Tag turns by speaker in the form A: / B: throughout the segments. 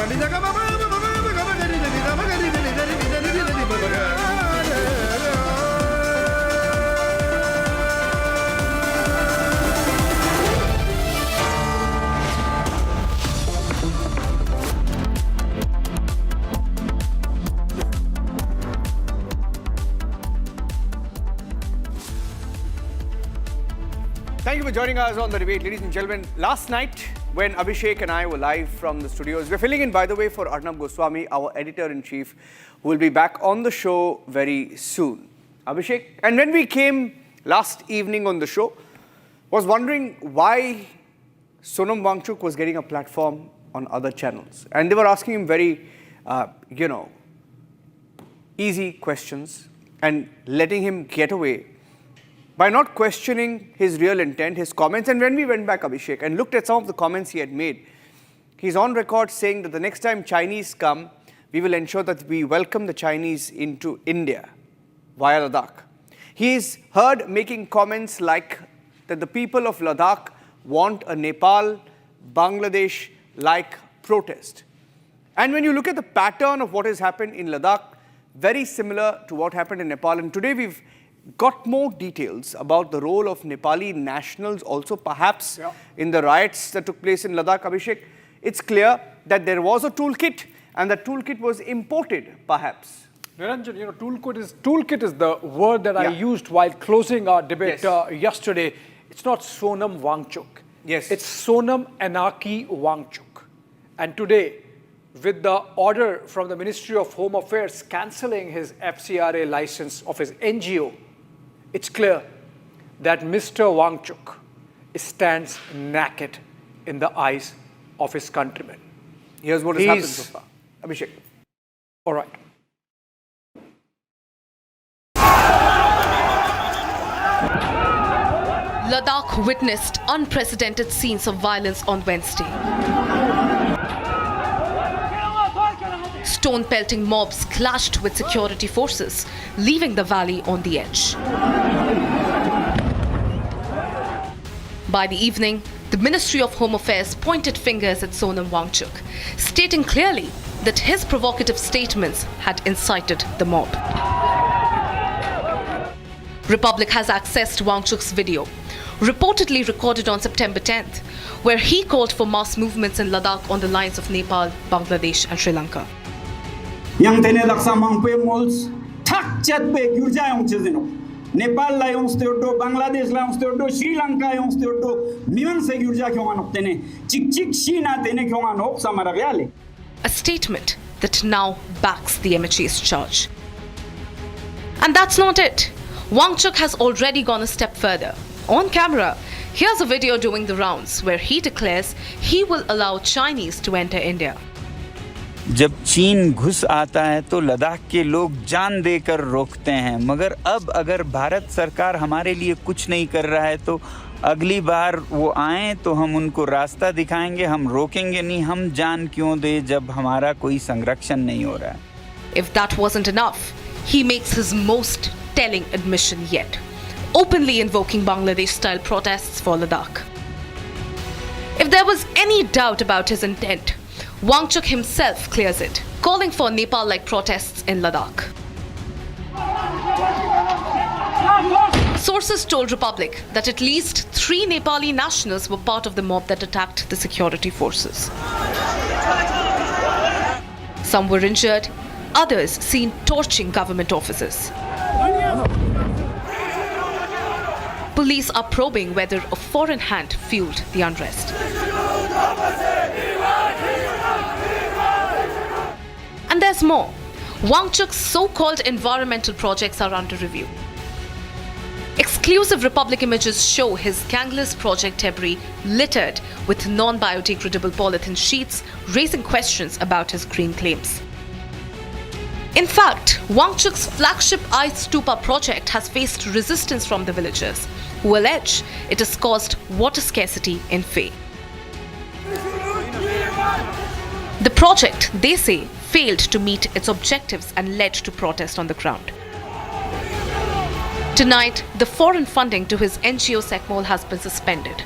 A: Thank you for joining us on The Debate. Ladies and gentlemen, last night when Abhishek and I were live from the studios, we're filling in, by the way, for Arnab Goswami, our editor-in-chief, who will be back on the show very soon. Abhishek, and when we came last evening on the show, was wondering why Sonam Wangchuk was getting a platform on other channels. And they were asking him very, easy questions and letting him get away by not questioning his real intent, his comments. And when we went back, Abhishek, and looked at some of the comments he had made, he's on record saying that the next time Chinese come, we will ensure that we welcome the Chinese into India via Ladakh. He is heard making comments like that the people of Ladakh want a Nepal, Bangladesh-like protest. And when you look at the pattern of what has happened in Ladakh, very similar to what happened in Nepal. And today we've got more details about the role of Nepali nationals also perhaps in the riots that took place in Ladakh. Abhishek, it's clear that there was a toolkit and the toolkit was imported perhaps.
B: Niranjan, toolkit is the word that I used while closing our debate yesterday. It's not Sonam Wangchuk.
A: Yes.
B: It's Sonam Anarchy Wangchuk. And today, with the order from the Ministry of Home Affairs cancelling his FCRA license of his NGO, it's clear that Mr. Wangchuk stands naked in the eyes of his countrymen.
A: Here's what has happened so far. Abhishek.
B: All right.
C: Ladakh witnessed unprecedented scenes of violence on Wednesday. Stone-pelting mobs clashed with security forces, leaving the valley on the edge. By the evening, the Ministry of Home Affairs pointed fingers at Sonam Wangchuk, stating clearly that his provocative statements had incited the mob. Republic has accessed Wangchuk's video, reportedly recorded on September 10th, where he called for mass movements in Ladakh on the lines of Nepal, Bangladesh and Sri Lanka.
D: Yang tene daksa mangpe mols thak chat be gyurja yong chezeno Nepal la yong steodo Bangladesh la yong steodo Sri Lanka yong steodo miman se gyurja kyongan tene chik chik shina tene kyongan ok samara reale.
C: A statement that now backs the MHA's charge. And that's not it. Wangchuk has already gone a step further. On camera, here's a video doing the rounds where he declares he will allow Chinese to enter India.
E: जब चीन घुस आता है तो लद्दाख के लोग जान देकर रोकते हैं, मगर अब अगर भारत सरकार हमारे लिए कुछ नहीं कर रहा है तो अगली बार वो आएं तो हम उनको रास्ता दिखाएंगे, हम रोकेंगे नहीं, हम जान क्यों दें जब हमारा कोई संरक्षण नहीं हो रहा है.
C: If that wasn't enough, he makes his most telling admission yet, openly invoking Bangladesh-style protests for Ladakh. If there was any doubt about his intent, Wangchuk himself clears it, calling for Nepal-like protests in Ladakh. Sources told Republic that at least 3 Nepali nationals were part of the mob that attacked the security forces. Some were injured, others seen torching government offices. Police are probing whether a foreign hand fueled the unrest. And there's more. Wangchuk's so-called environmental projects are under review. Exclusive Republic images show his gangless project debris littered with non-biodegradable polythene sheets, raising questions about his green claims. In fact, Wangchuk's flagship Ice Stupa project has faced resistance from the villagers, who allege it has caused water scarcity in Faye. The project, they say, failed to meet its objectives and led to protest on the ground. Tonight, the foreign funding to his NGO Sekmol has been suspended.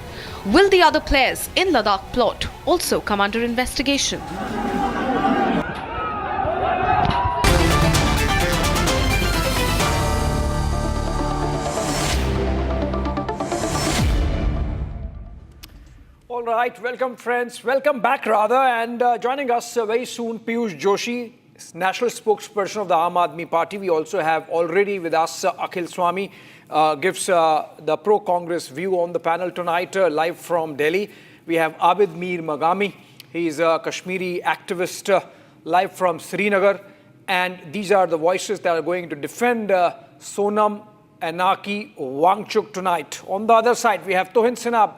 C: Will the other players in Ladakh plot also come under investigation?
B: All right, welcome friends, welcome back rather, and joining us very soon, Piyush Joshi, national spokesperson of the Aam Aadmi Party. We also have already with us Akhil Swami, gives the pro-Congress view on the panel tonight, live from Delhi. We have Abid Mir Magami, he's a Kashmiri activist, live from Srinagar. And these are the voices that are going to defend Sonam Wangchuk tonight. On the other side, we have Tohin Sinab,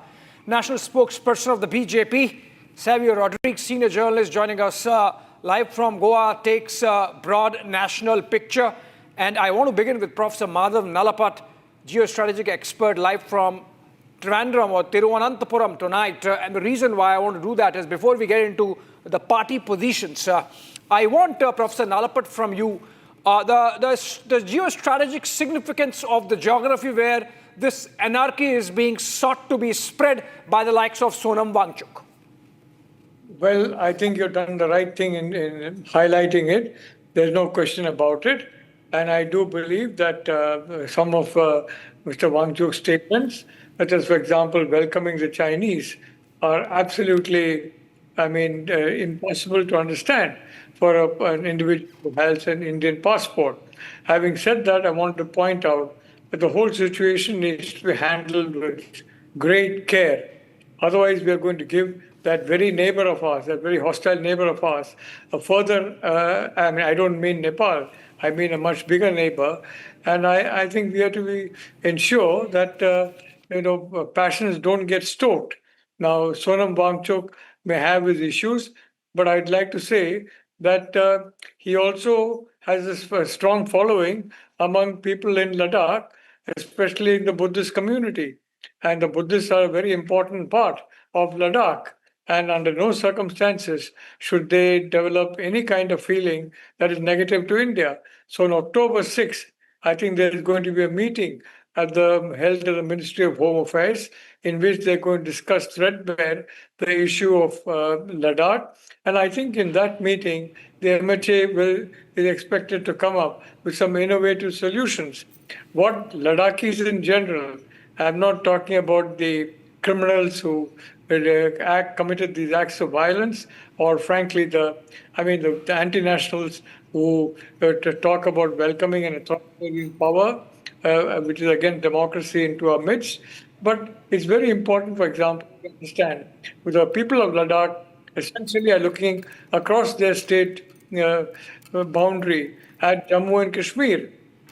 B: national spokesperson of the BJP. Savio Rodriguez, senior journalist, joining us live from Goa, takes a broad national picture. And I want to begin with Professor Madhav Nalapat, geostrategic expert, live from Trivandrum or Tiruvananthapuram tonight. And the reason why I want to do that is before we get into the party positions, I want Professor Nalapat from you, the geostrategic significance of the geography where this anarchy is being sought to be spread by the likes of Sonam Wangchuk.
F: Well, I think you've done the right thing in highlighting it. There's no question about it. And I do believe that some of Mr. Wangchuk's statements, such as, for example, welcoming the Chinese, are absolutely, impossible to understand for an individual who has an Indian passport. Having said that, I want to point out that the whole situation needs to be handled with great care. Otherwise, we are going to give that very neighbor of ours, that very hostile neighbor of ours, a further, I don't mean Nepal, I mean a much bigger neighbor. And I think we have to ensure that, passions don't get stoked. Now, Sonam Wangchuk may have his issues, but I'd like to say that he also has a strong following among people in Ladakh, especially in the Buddhist community. And the Buddhists are a very important part of Ladakh. And under no circumstances should they develop any kind of feeling that is negative to India. So on October 6th, I think there is going to be a meeting held at the Ministry of Home Affairs, in which they're going to discuss threadbare the issue of Ladakh. And I think in that meeting, the MHA is expected to come up with some innovative solutions. What Ladakhis in general, I'm not talking about the criminals who committed these acts of violence, or frankly, the anti-nationals who talk about welcoming and authoritarian power, which is again democracy into our midst. But it's very important, for example, to understand with the people of Ladakh essentially are looking across their state boundary at Jammu and Kashmir,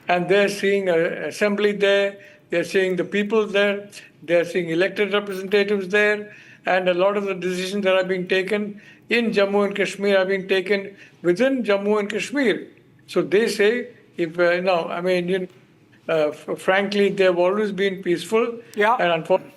F: and they're seeing an assembly there, they're seeing the people there, they're seeing elected representatives there, and a lot of the decisions that are being taken in Jammu and Kashmir are being taken within Jammu and Kashmir. So they say, frankly, they've always been peaceful, and unfortunately,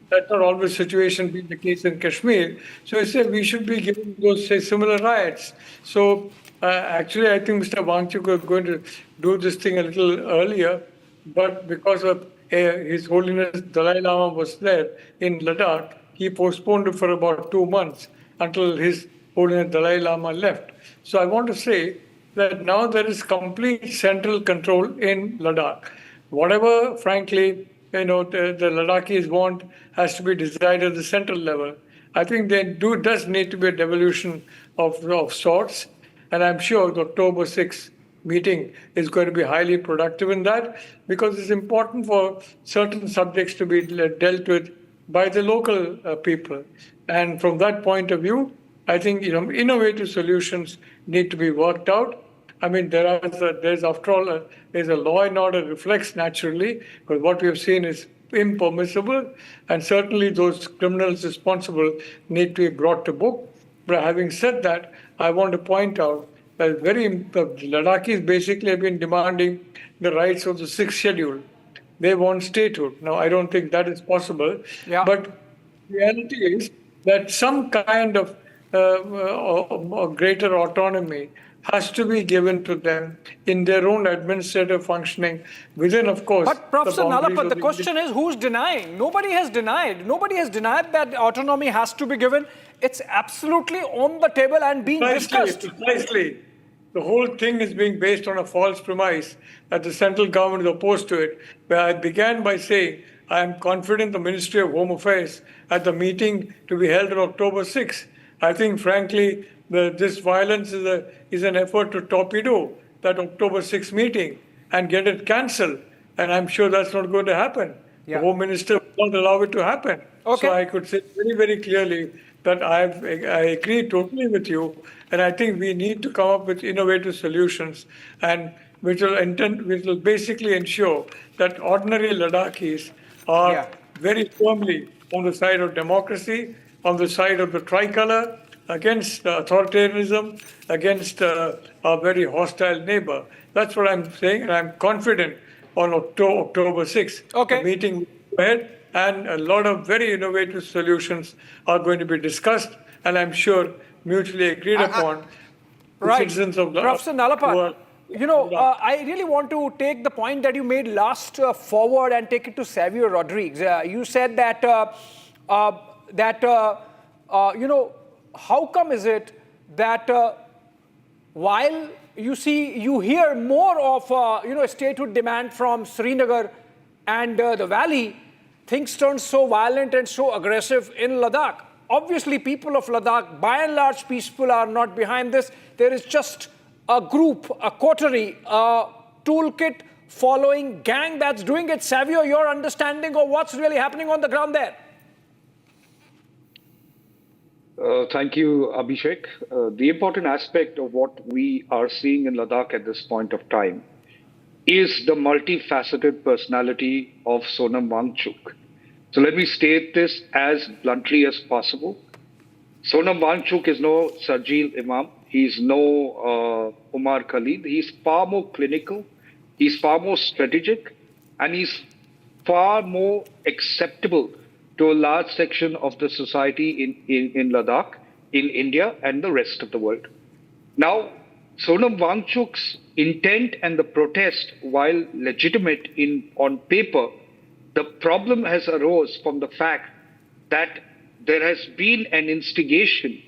F: that's not always the situation being the case in Kashmir. So I said we should be giving those, similar riots. So actually, I think Mr. Wangchuk was going to do this thing a little earlier, but because of His Holiness Dalai Lama was there in Ladakh, he postponed it for about 2 months until His Holiness Dalai Lama left. So I want to say that now there is complete central control in Ladakh. Whatever, frankly, the Ladakhis want has to be decided at the central level. I think there does need to be a devolution of sorts, and I'm sure the October 6th meeting is going to be highly productive in that, because it's important for certain subjects to be dealt with by the local people. And from that point of view, I think innovative solutions need to be worked out. There's a law and order reflex naturally, because what we have seen is impermissible, and certainly those criminals responsible need to be brought to book. But having said that, I want to point out that the Ladakhis basically have been demanding the rights of the 6th schedule. They want statehood. Now, I don't think that is possible. Yeah. But the reality is that some kind of greater autonomy has to be given to them in their own administrative functioning within, of course.
B: But Professor Nalapat, the question is, who's denying? Nobody has denied. Nobody has denied that autonomy has to be given. It's absolutely on the table and being discussed.
F: Precisely. The whole thing is being based on a false premise that the central government is opposed to it. Where I began by saying, I am confident the Ministry of Home Affairs at the meeting to be held on October 6th. I think, frankly, this violence is an effort to torpedo that October 6th meeting and get it cancelled. And I'm sure that's not going to happen.
B: Yeah.
F: The Home Minister will not allow it to happen.
B: Okay.
F: So I could say very, very clearly that I agree totally with you. And I think we need to come up with innovative solutions and which will basically ensure that ordinary Ladakhis are very firmly on the side of democracy, on the side of the tricolor, against authoritarianism, against a very hostile neighbor. That's what I'm saying, and I'm confident on October 6th.
B: Okay.
F: The meeting will go ahead, and a lot of very innovative solutions are going to be discussed, and I'm sure mutually agreed upon.
B: Right.
F: Citizens of
B: Professor Nalapa, I really want to take the point that you made last forward and take it to Xavier Rodrigues. You said that, how come is it that while you hear more of, statehood demand from Srinagar and the valley, things turn so violent and so aggressive in Ladakh. Obviously, people of Ladakh, by and large, peaceful, are not behind this. There is just a group, a coterie, a toolkit following gang that's doing it. Xavier, your understanding of what's really happening on the ground there?
G: Thank you, Abhishek. The important aspect of what we are seeing in Ladakh at this point of time is the multifaceted personality of Sonam Wangchuk. So let me state this as bluntly as possible. Sonam Wangchuk is no Sarjeel Imam. He's no Umar Khalid. He's far more clinical. He's far more strategic. And he's far more acceptable to a large section of the society in Ladakh, in India, and the rest of the world. Now, Sonam Wangchuk's intent and the protest, while legitimate on paper, the problem has arose from the fact that there has been an instigation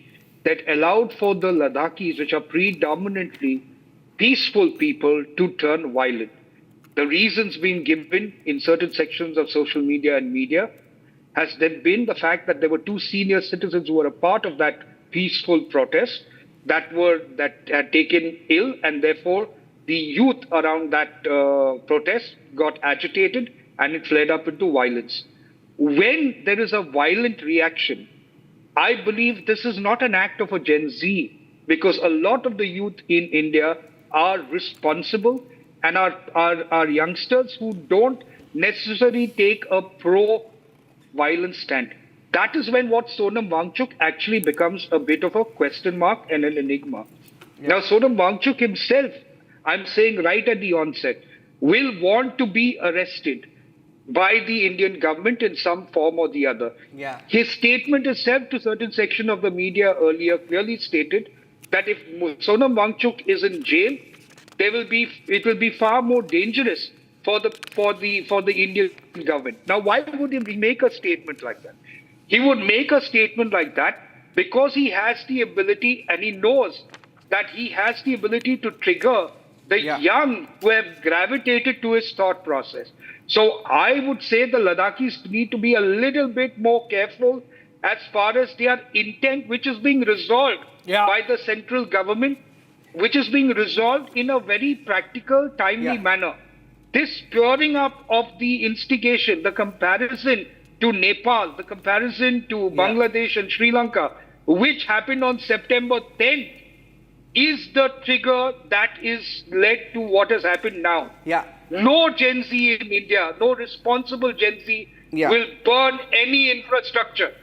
G: that allowed for the Ladakhis, which are predominantly peaceful people, to turn violent. The reasons being given in certain sections of social media and media has then been the fact that there were two senior citizens who were a part of that peaceful protest that had taken ill, and therefore the youth around that protest got agitated and it fled up into violence. When there is a violent reaction, I believe this is not an act of a Gen Z, because a lot of the youth in India are responsible and are youngsters who don't necessarily take a pro-violence stand. That is when what Sonam Wangchuk actually becomes a bit of a question mark and an enigma. Yeah. Now, Sonam Wangchuk himself, I'm saying right at the onset, will want to be arrested by the Indian government in some form or the other.
A: Yeah.
G: His statement itself to certain section of the media earlier clearly stated that if Sonam Wangchuk is in jail, it will be far more dangerous for the Indian government. Now, why would he make a statement like that? He would make a statement like that because he has the ability, and he knows that he has the ability to trigger the young who have gravitated to his thought process. So I would say the Ladakhis need to be a little bit more careful as far as their intent, which is being resolved by the central government, which is being resolved in a very practical, timely manner. This stirring up of the instigation, the comparison to Nepal, the comparison to Bangladesh and Sri Lanka, which happened on September 10th, is the trigger that is led to what has happened now.
A: Yeah.
G: No Gen Z in India, no responsible Gen Z will burn any infrastructure.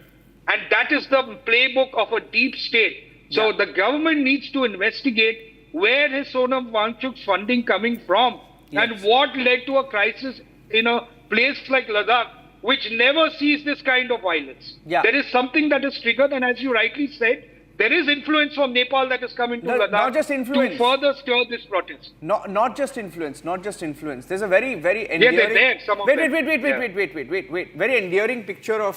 G: And that is the playbook of a deep state. So the government needs to investigate where is Sonam Wangchuk's funding coming from and what led to a crisis in a place like Ladakh, which never sees this kind of violence. Yeah. There is something that is triggered, and as you rightly said, there is influence from Nepal that has come into Ladakh
A: not just influence.
G: To further stir this protest.
A: Not just influence, not just influence. There's a very, very endearing...
G: they're there, some of them.
A: Wait. Very endearing picture of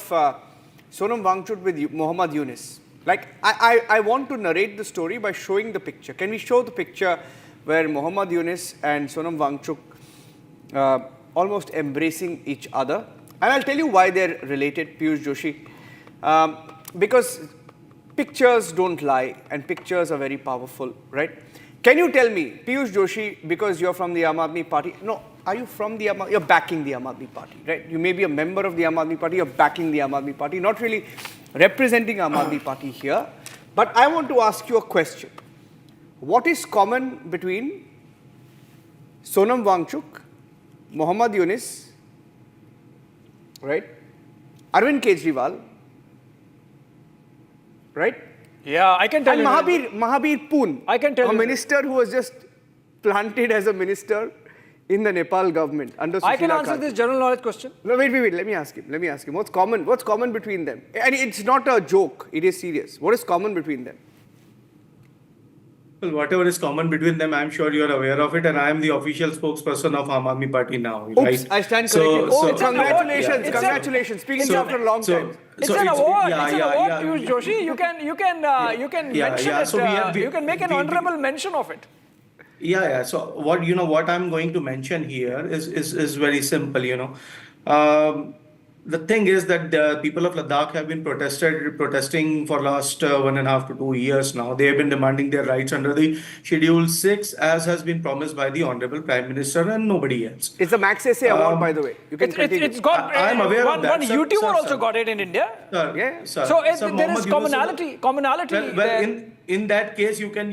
A: Sonam Wangchuk with Muhammad Yunus. Like, I want to narrate the story by showing the picture. Can we show the picture where Muhammad Yunus and Sonam Wangchuk almost embracing each other? And I'll tell you why they're related, Piyush Joshi. Because pictures don't lie, and pictures are very powerful, right? Can you tell me, Piyush Joshi, because you're from the Aam Aadmi Party, no, are you from the you're backing the Aam Aadmi Party, right? You may be a member of the Aam Aadmi Party, you're backing the Aam Aadmi Party, not really representing Aam Aadmi Party here. But I want to ask you a question. What is common between Sonam Wangchuk, Mohammad Yunus, right? Arvind Kejriwal, right?
B: Yeah, I can tell
A: and
B: you.
A: Mahabir Poon,
B: I can tell
A: a
B: you.
A: minister who was just planted as a minister in the Nepal government under Sushila
B: I can answer
A: Khan.
B: this general knowledge question.
A: No, wait. Let me ask him. What's common between them? And it's not a joke. It is serious. What is common between them?
H: Well, whatever is common between them, I'm sure you're aware of it, and I am the official spokesperson of Aam Aadmi Party now.
A: Oops,
H: right?
A: I stand corrected. Congratulations,
B: It's
A: congratulations. Speaking after a long time.
B: It's an award. It's an award, Piyush Joshi. You can mention it.
H: So
B: you can make an honorable mention of it.
H: Yeah. So what I'm going to mention here is very simple. The thing is that the people of Ladakh have been protesting for last 1.5 to 2 years now. They have been demanding their rights under the Schedule 6, as has been promised by the Honorable Prime Minister and nobody else.
A: It's the Max Essay Award, by the way. You can continue.
B: It's got.
H: I'm aware of that.
B: One YouTuber also got it in India.
A: Yeah.
B: So there is commonality.
H: Well, in that case, you can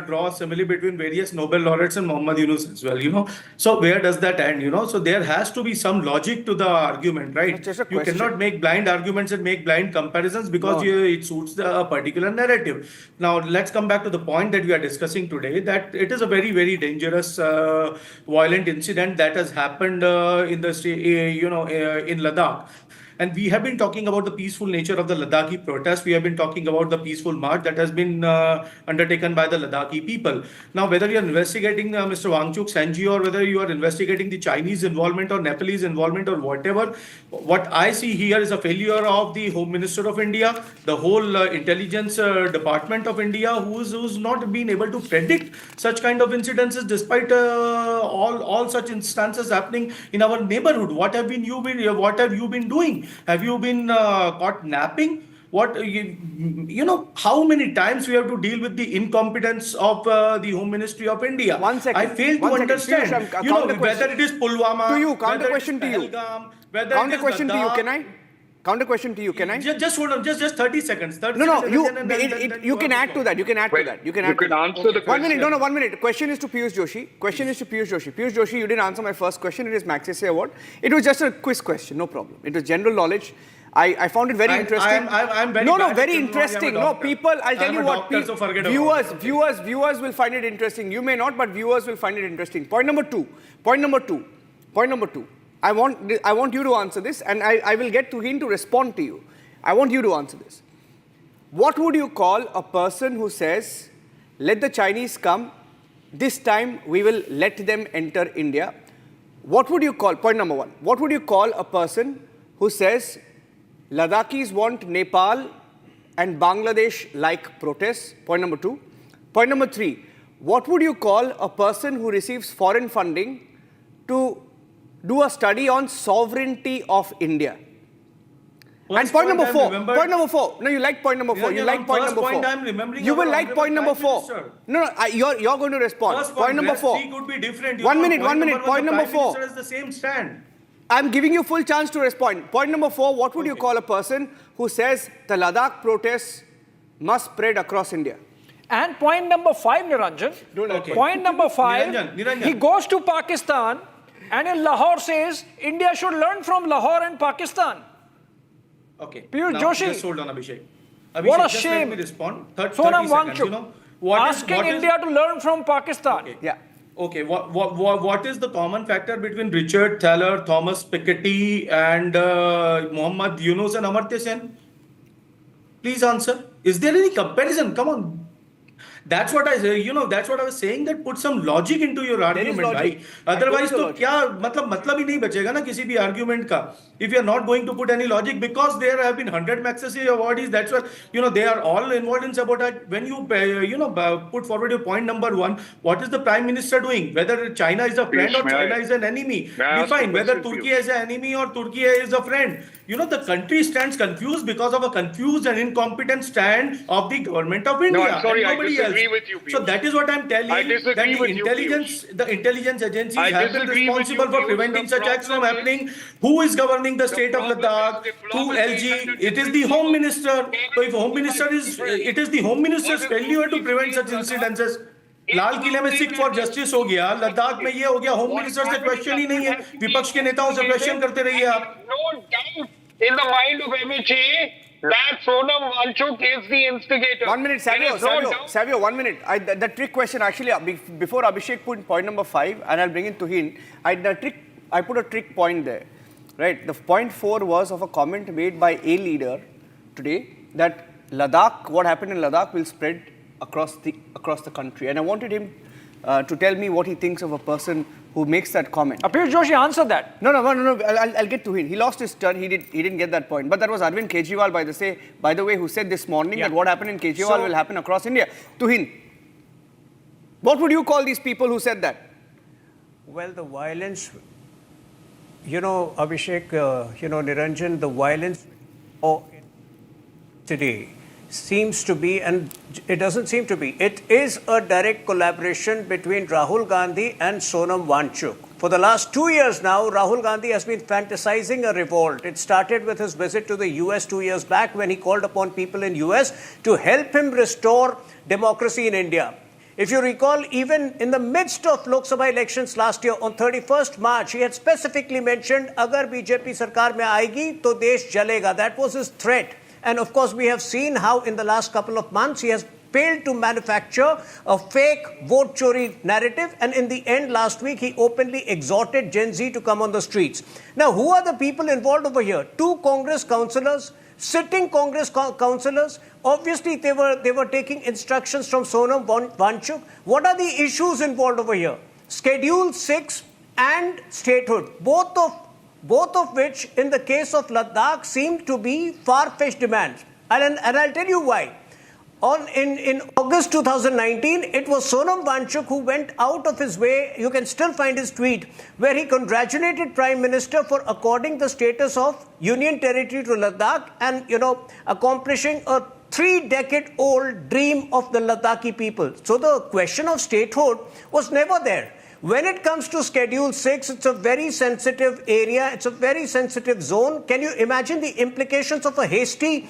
H: draw a simile between various Nobel laureates and Mohammad Yunus as well. So where does that end? So there has to be some logic to the argument, right?
A: Just a
H: You
A: question.
H: cannot make blind arguments and make blind comparisons because it suits a particular narrative. Now let's come back to the point that we are discussing today. That it is a very, very dangerous, violent incident that has happened in Ladakh. And we have been talking about the peaceful nature of the Ladakhi protest. We have been talking about the peaceful march that has been undertaken by the Ladakhi people. Now, whether you are investigating Mr. Wangchuk's NGO or whether you are investigating the Chinese involvement or Nepalese involvement or whatever, what I see here is a failure of the Home Minister of India, the whole intelligence department of India, who's not been able to predict such kind of incidences despite all such instances happening in our neighborhood. What have you been doing? Have you been caught napping? How many times we have to deal with the incompetence of the Home Ministry of India?
A: 1 second.
H: I fail to understand. Whether it is Pulwama,
A: to you,
H: whether it is
A: counter question to you.
H: Pahalgam, whether
A: Counter
H: it is
A: question to you.
H: Ladakh.
A: Can I? Counter question to you. Can I?
H: Just hold on. Just 30 seconds. 30
A: No.
H: seconds and then
A: You can add to that. You can add to that. You can
G: answer the question.
A: 1 minute. No. 1 minute. The question is to Piyush Joshi. Piyush Joshi, you didn't answer my first question. It is Max Essay Award. It was just a quiz question. No problem. It was general knowledge. I found it very interesting.
H: I'm very
A: No,
H: bad at
A: very
H: terminology.
A: interesting.
H: I'm a
A: No,
H: doctor.
A: people, I'll tell
H: I'm
A: you
H: a
A: what,
H: doctor, so forget about it.
A: viewers will find it interesting. You may not, but viewers will find it interesting. Point number two. I want you to answer this, and I will get to him to respond to you. I want you to answer this. What would you call a person who says, let the Chinese come, this time we will let them enter India? What would you call, point number one, what would you call a person who says, Ladakhis want Nepal and Bangladesh-like protests? Point number two. Point number three, what would you call a person who receives foreign funding to do a study on sovereignty of India? And point number four. No, you like point number four. You like point number four. You will like point number four. No, you're going to respond. Point number four.
H: Could be different.
A: 1 minute. Point number four.
H: The Prime Minister has the same stand.
A: I'm giving you full chance to respond. Point number four, what would you call a person who says the Ladakh protests must spread across India?
B: And point number 5, Niranjan.
H: Okay.
B: Point number 5,
H: Niranjan.
B: he goes to Pakistan and in Lahore says India should learn from Lahore and Pakistan.
H: Okay.
B: Piyush
H: Now,
B: Joshi.
H: just hold on, Abhishek.
B: What a
H: just
B: shame.
H: Let me respond.
B: Sonam
H: 30 seconds.
B: Wangchuk
H: What
B: asking
H: is
B: India to learn from Pakistan.
H: Okay.
A: Yeah.
H: Okay, what is the common factor between Richard Thaler, Thomas Piketty, and Mohammad Yunus and Amartya Sen? Please answer. Is there any comparison? Come on. That's what I say. That's what I was saying. That put some logic into your argument,
A: logic.
H: भाई. Otherwise,
A: There is
H: तो क्या मतलब ही नहीं बचेगा ना किसी भी argument का. If you are not going to put any logic, because there have been 100 Magsaysay awardees. That's what they are all involved in sabotage. When you put forward your point number one, what is the Prime Minister doing? Whether China is a friend or China is an enemy, define whether Turkey is an enemy or Turkey is a friend. The country stands confused because of a confused and incompetent stand of the government of India.
G: No, I'm sorry,
H: and
G: I
H: nobody
G: disagree
H: else.
G: with you,
H: So
G: Piyush.
H: that is what I'm telling.
G: I disagree
H: that
G: with you,
H: the intelligence agencies
G: I
H: have been
G: disagree with
H: responsible
G: you,
H: for
G: Piyush.
H: preventing
G: The
H: such acts from
G: problem
H: happening. Who is governing the state of
G: problem
H: Ladakh?
G: is
H: Through
G: diplomacy
H: LG.
G: and
H: It is the Home Minister. So if Home Minister it is the Home Minister's failure to prevent such incidences. लाल किले में Sikh for justice हो गया, लद्दाख में ये हो गया, home minister से question ही नहीं है, विपक्ष के नेताओं से क्वेश्चन करते रहिए आप.
G: No doubt in the mind of MHA that Sonam Wangchuk is the instigator.
A: 1 minute, Savio, 1 minute. The trick question actually, before Abhishek put point number 5, and I'll bring in Tuhin, I put a trick point there, right? The point 4 was of a comment made by a leader today that Ladakh, what happened in Ladakh will spread across the country, and I wanted him to tell me what he thinks of a person who makes that comment.
B: Piyush Joshi, answer that.
A: No. I'll get to him. He lost his turn. He didn't get that point. But that was Arvind Kejriwal, by the way, who said this morning that what happened in Kejriwal will happen across India. Tuhin, what would you call these people who said that?
I: Well, the violence, Abhishek, Niranjan, the violence today seems to be, and it doesn't seem to be, it is a direct collaboration between Rahul Gandhi and Sonam Wangchuk. For the last 2 years now, Rahul Gandhi has been fantasizing a revolt. It started with his visit to the US 2 years back when he called upon people in US to help him restore democracy in India. If you recall, even in the midst of Lok Sabha elections last year, on 31st March, he had specifically mentioned, "Agar BJP sarkar mein aayegi, to desh jalega." That was his threat. And of course, we have seen how in the last couple of months, he has failed to manufacture a fake vote chori narrative. And in the end, last week, he openly exhorted Gen Z to come on the streets. Now, who are the people involved over here? 2 Congress councillors, sitting Congress councillors. Obviously, they were taking instructions from Sonam Wangchuk. What are the issues involved over here? Schedule 6 and statehood. Both of which, in the case of Ladakh, seem to be far-fetched demands. And I'll tell you why. In August 2019, it was Sonam Wangchuk who went out of his way, you can still find his tweet, where he congratulated Prime Minister for according the status of Union Territory to Ladakh and, accomplishing a 3-decade-old dream of the Ladakhi people. So the question of statehood was never there. When it comes to Schedule 6, it's a very sensitive area. It's a very sensitive zone. Can you imagine the implications of a hasty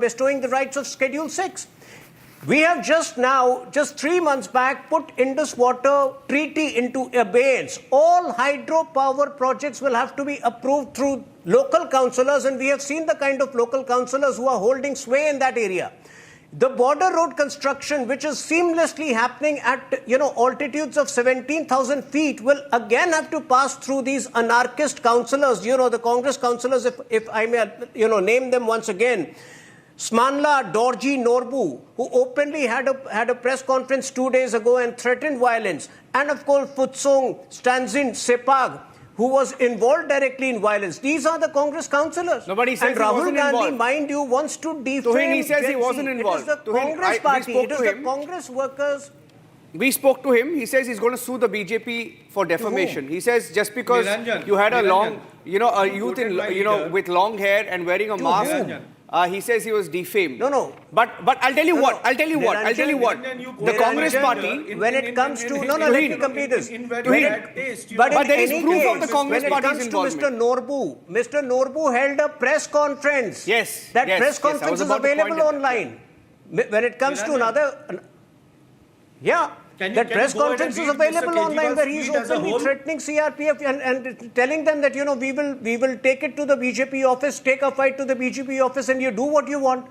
I: bestowing the rights of Schedule 6? We have just 3 months back, put Indus Water Treaty into abeyance. All hydropower projects will have to be approved through local councillors, and we have seen the kind of local councillors who are holding sway in that area. The border road construction, which is seamlessly happening at altitudes of 17,000 feet, will again have to pass through these anarchist councillors. The Congress councillors, if I may, name them once again. Smanla Dorji Norbu, who openly had a press conference 2 days ago and threatened violence, and of course Futsong Stanzin Sepag, who was involved directly in violence. These are the Congress councillors.
A: Nobody says
I: and
A: he
I: Rahul
A: wasn't
I: Gandhi,
A: involved.
I: mind you, wants to defame.
A: Tuhin, he says he
I: Gen Z.
A: wasn't involved.
I: It is the Congress party. It is the Congress workers.
A: We spoke to him. He says he's going to sue the BJP for defamation. He says just because
H: Niranjan,
A: you had a
H: Niranjan.
A: long, a youth in, with long hair and wearing a mask.
H: Niranjan.
A: He says he was defamed.
I: No.
A: But I'll tell you what. I'll tell you what.
H: Niranjan,
A: The Congress party.
I: When it comes to let me complete this.
A: But there is proof of the Congress party's involvement.
I: When it comes to Mr. Norbu held a press conference.
A: Yes.
I: That
A: yes,
I: press
A: yes, I was
I: conference is
A: about to point
I: available
A: it.
I: online. When it comes to
H: Niranjan.
I: another. Yeah.
H: Can
I: That
H: you
I: press
H: go ahead
I: conference
H: and
I: is
H: read Mr.
I: available online where he is
H: Kejriwal's tweet as a
I: openly
H: whole?
I: threatening CRPF and telling them that, we will take it to the BJP office, take a fight to the BJP office, and you do what you want.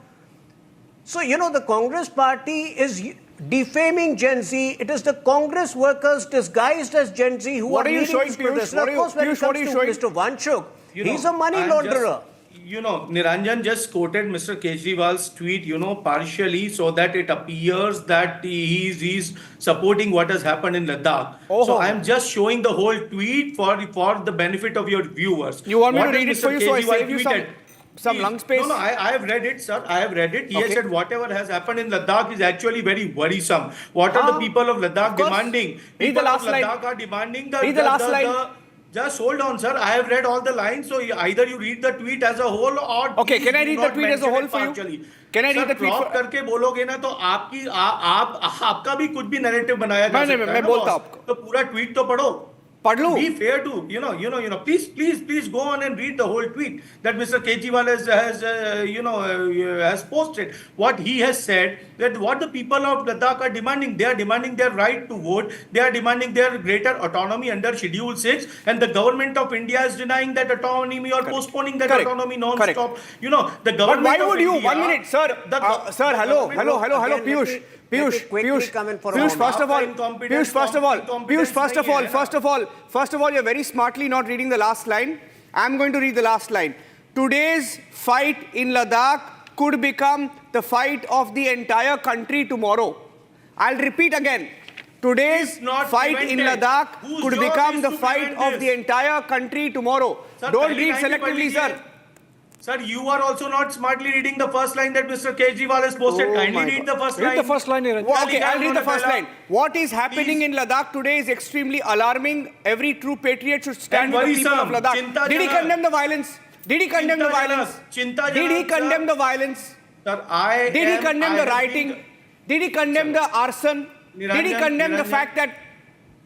I: So, the Congress party is defaming Gen Z. It is the Congress workers disguised as Gen Z who
A: What
I: are
A: are you
I: leading
A: showing,
I: this
A: Piyush?
I: protest.
A: What
I: And
A: are
I: of course, when
A: you-
I: it
A: Piyush, what
I: comes
A: are
I: to
A: you showing?
I: Mr. Wangchuk, he's a money launderer.
H: Niranjan just quoted Mr. Kejriwal's tweet, partially so that it appears that he's supporting what has happened in Ladakh. So I'm just showing the whole tweet for the benefit of your viewers.
A: You want me to
H: What
A: read it
H: has
A: for
H: Mr.
A: you so I
H: Kejriwal
A: save you
H: tweeted?
A: some
H: Please.
A: lung space?
H: No, I have read it, sir. I have read it. He has said whatever has happened in Ladakh is actually very worrisome. What are the people of Ladakh demanding?
A: Read the
H: People
A: last
H: of
A: line.
H: Ladakh are demanding
A: Read the last line.
H: Just hold on, sir. I have read all the lines, so either you read the tweet as a whole or
A: Okay,
H: please
A: can I
H: do
A: read the
H: not
A: tweet as a
H: mention
A: whole
H: it
A: for you?
H: partially.
A: Can I read the tweet
H: crop
A: for-
H: करके बोलोगे ना तो आपका भी कुछ भी narrative बनाया जा सकता है
A: मैं
H: ना
A: बोलता
H: boss?
A: आपको।
H: तो पूरा ट्वीट तो पढ़ो.
A: पढ़ लूं?
H: Be fair to, please go on and read the whole tweet that Mr. Kejriwal has posted. What he has said, that what the people of Ladakh are demanding, they are demanding their right to vote, they are demanding their greater autonomy under Schedule 6, and the government of India is denying that autonomy or postponing that autonomy non-stop. The government
A: But why would
H: of
A: you,
H: India,
A: 1 minute, sir, sir, hello,
I: Again,
A: Piyush.
I: let me quickly come in for a
A: Piyush,
I: moment.
A: first of all, you're very smartly not reading the last line. I'm going to read the last line. Today's fight in Ladakh could become the fight of the entire country tomorrow. I'll repeat again. Today's fight in Ladakh could become the fight of the entire country tomorrow. Don't read selectively, sir.
H: Sir, you are also not smartly reading the first line that Mr. Kejriwal has posted. Kindly read the first line.
B: Read the first line, Niranjan.
A: Okay, I'll read the first line. What is happening in Ladakh today is extremely alarming. Every true patriot should stand with the people of Ladakh. Did he condemn the violence? Did he condemn the violence? Did he condemn the violence?
H: Sir,
A: Did he condemn the rioting? Did he condemn the arson? Did he condemn the fact that...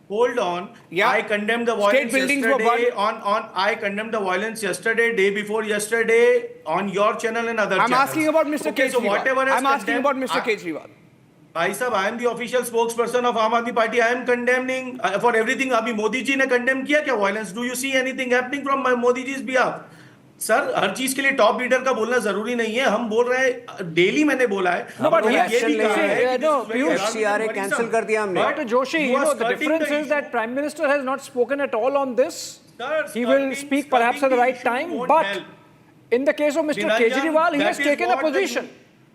H: Hold on.
A: Yeah.
H: I condemned the violence yesterday I condemned the violence yesterday, day before yesterday, on your channel and other channels.
A: I'm asking about Mr. Kejriwal.
H: So whatever
A: I'm asking about Mr. Kejriwal.
H: Bhai Sahab, I am the official spokesperson of Aam Aadmi Party. I am condemning for everything. Abhi Modi ji ne condemn kiya kya violence? Do you see anything happening from Modi ji's behalf? Sir हर चीज के लिए top leader का बोलना जरूरी नहीं है. हम बोल रहे हैं, डेली मैंने बोला है.
I: ये भी कहा है कि FCRA कैंसिल कर दिया हमने.
B: Dr. Joshi, the difference is that Prime Minister has not spoken at all on this. He will speak perhaps at the right time, but in the case of Mr. Kejriwal, he has taken a position.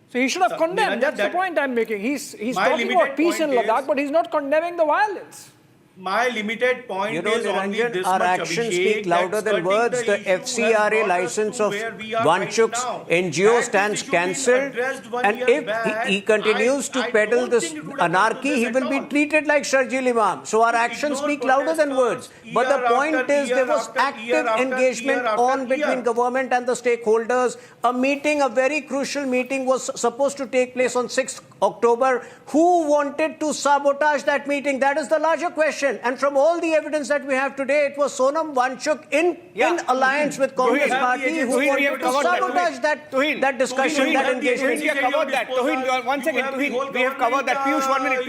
B: So he should have condemned. That's the point I'm making. He's talking about peace in Ladakh, but he's not condemning the violence.
H: My limited point is only
I: Niranjan,
H: this
I: our
H: much,
I: actions
H: Abhishek,
I: speak louder than words. The FCRA license of Wangchuk's NGO stands cancelled, and if he continues to peddle this anarchy, he will be treated like Sharjil Imam. So our actions speak louder than words. But the point is, there was active engagement on between government and the stakeholders. A meeting, a very crucial meeting, was supposed to take place on 6th October. Who wanted to sabotage that meeting? That is the larger question. And from all the evidence that we have today, it was Sonam Wangchuk in alliance with Congress Party who wanted to sabotage that discussion, that engagement.
A: We have covered that. One second. We have covered that. Piyush, 1 minute.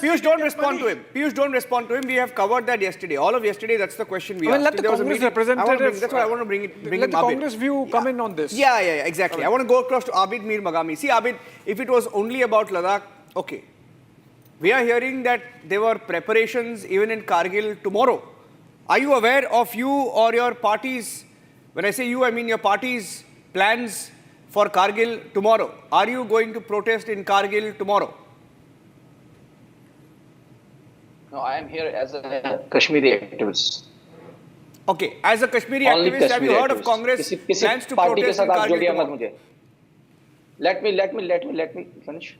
A: Piyush, don't respond to him. Piyush, don't respond to him. We have covered that yesterday. All of yesterday, that's the question we asked.
B: Let the Congress representative...
A: That's why I want to bring
B: let the Congress view come in on this.
A: Yeah, exactly. I want to go across to Abid Mir Magami. See, Abid, if it was only about Ladakh, okay. We are hearing that there were preparations even in Kargil tomorrow. Are you aware of you or your party's, when I say you, I mean your party's plans for Kargil tomorrow? Are you going to protest in Kargil tomorrow?
J: No, I am here as a Kashmiri activist.
A: Okay, as a Kashmiri
J: Only
A: activist, have you heard
J: activist.
A: of Congress plans to
J: party
A: protest in Kargil tomorrow?
J: mujhe. Let me finish.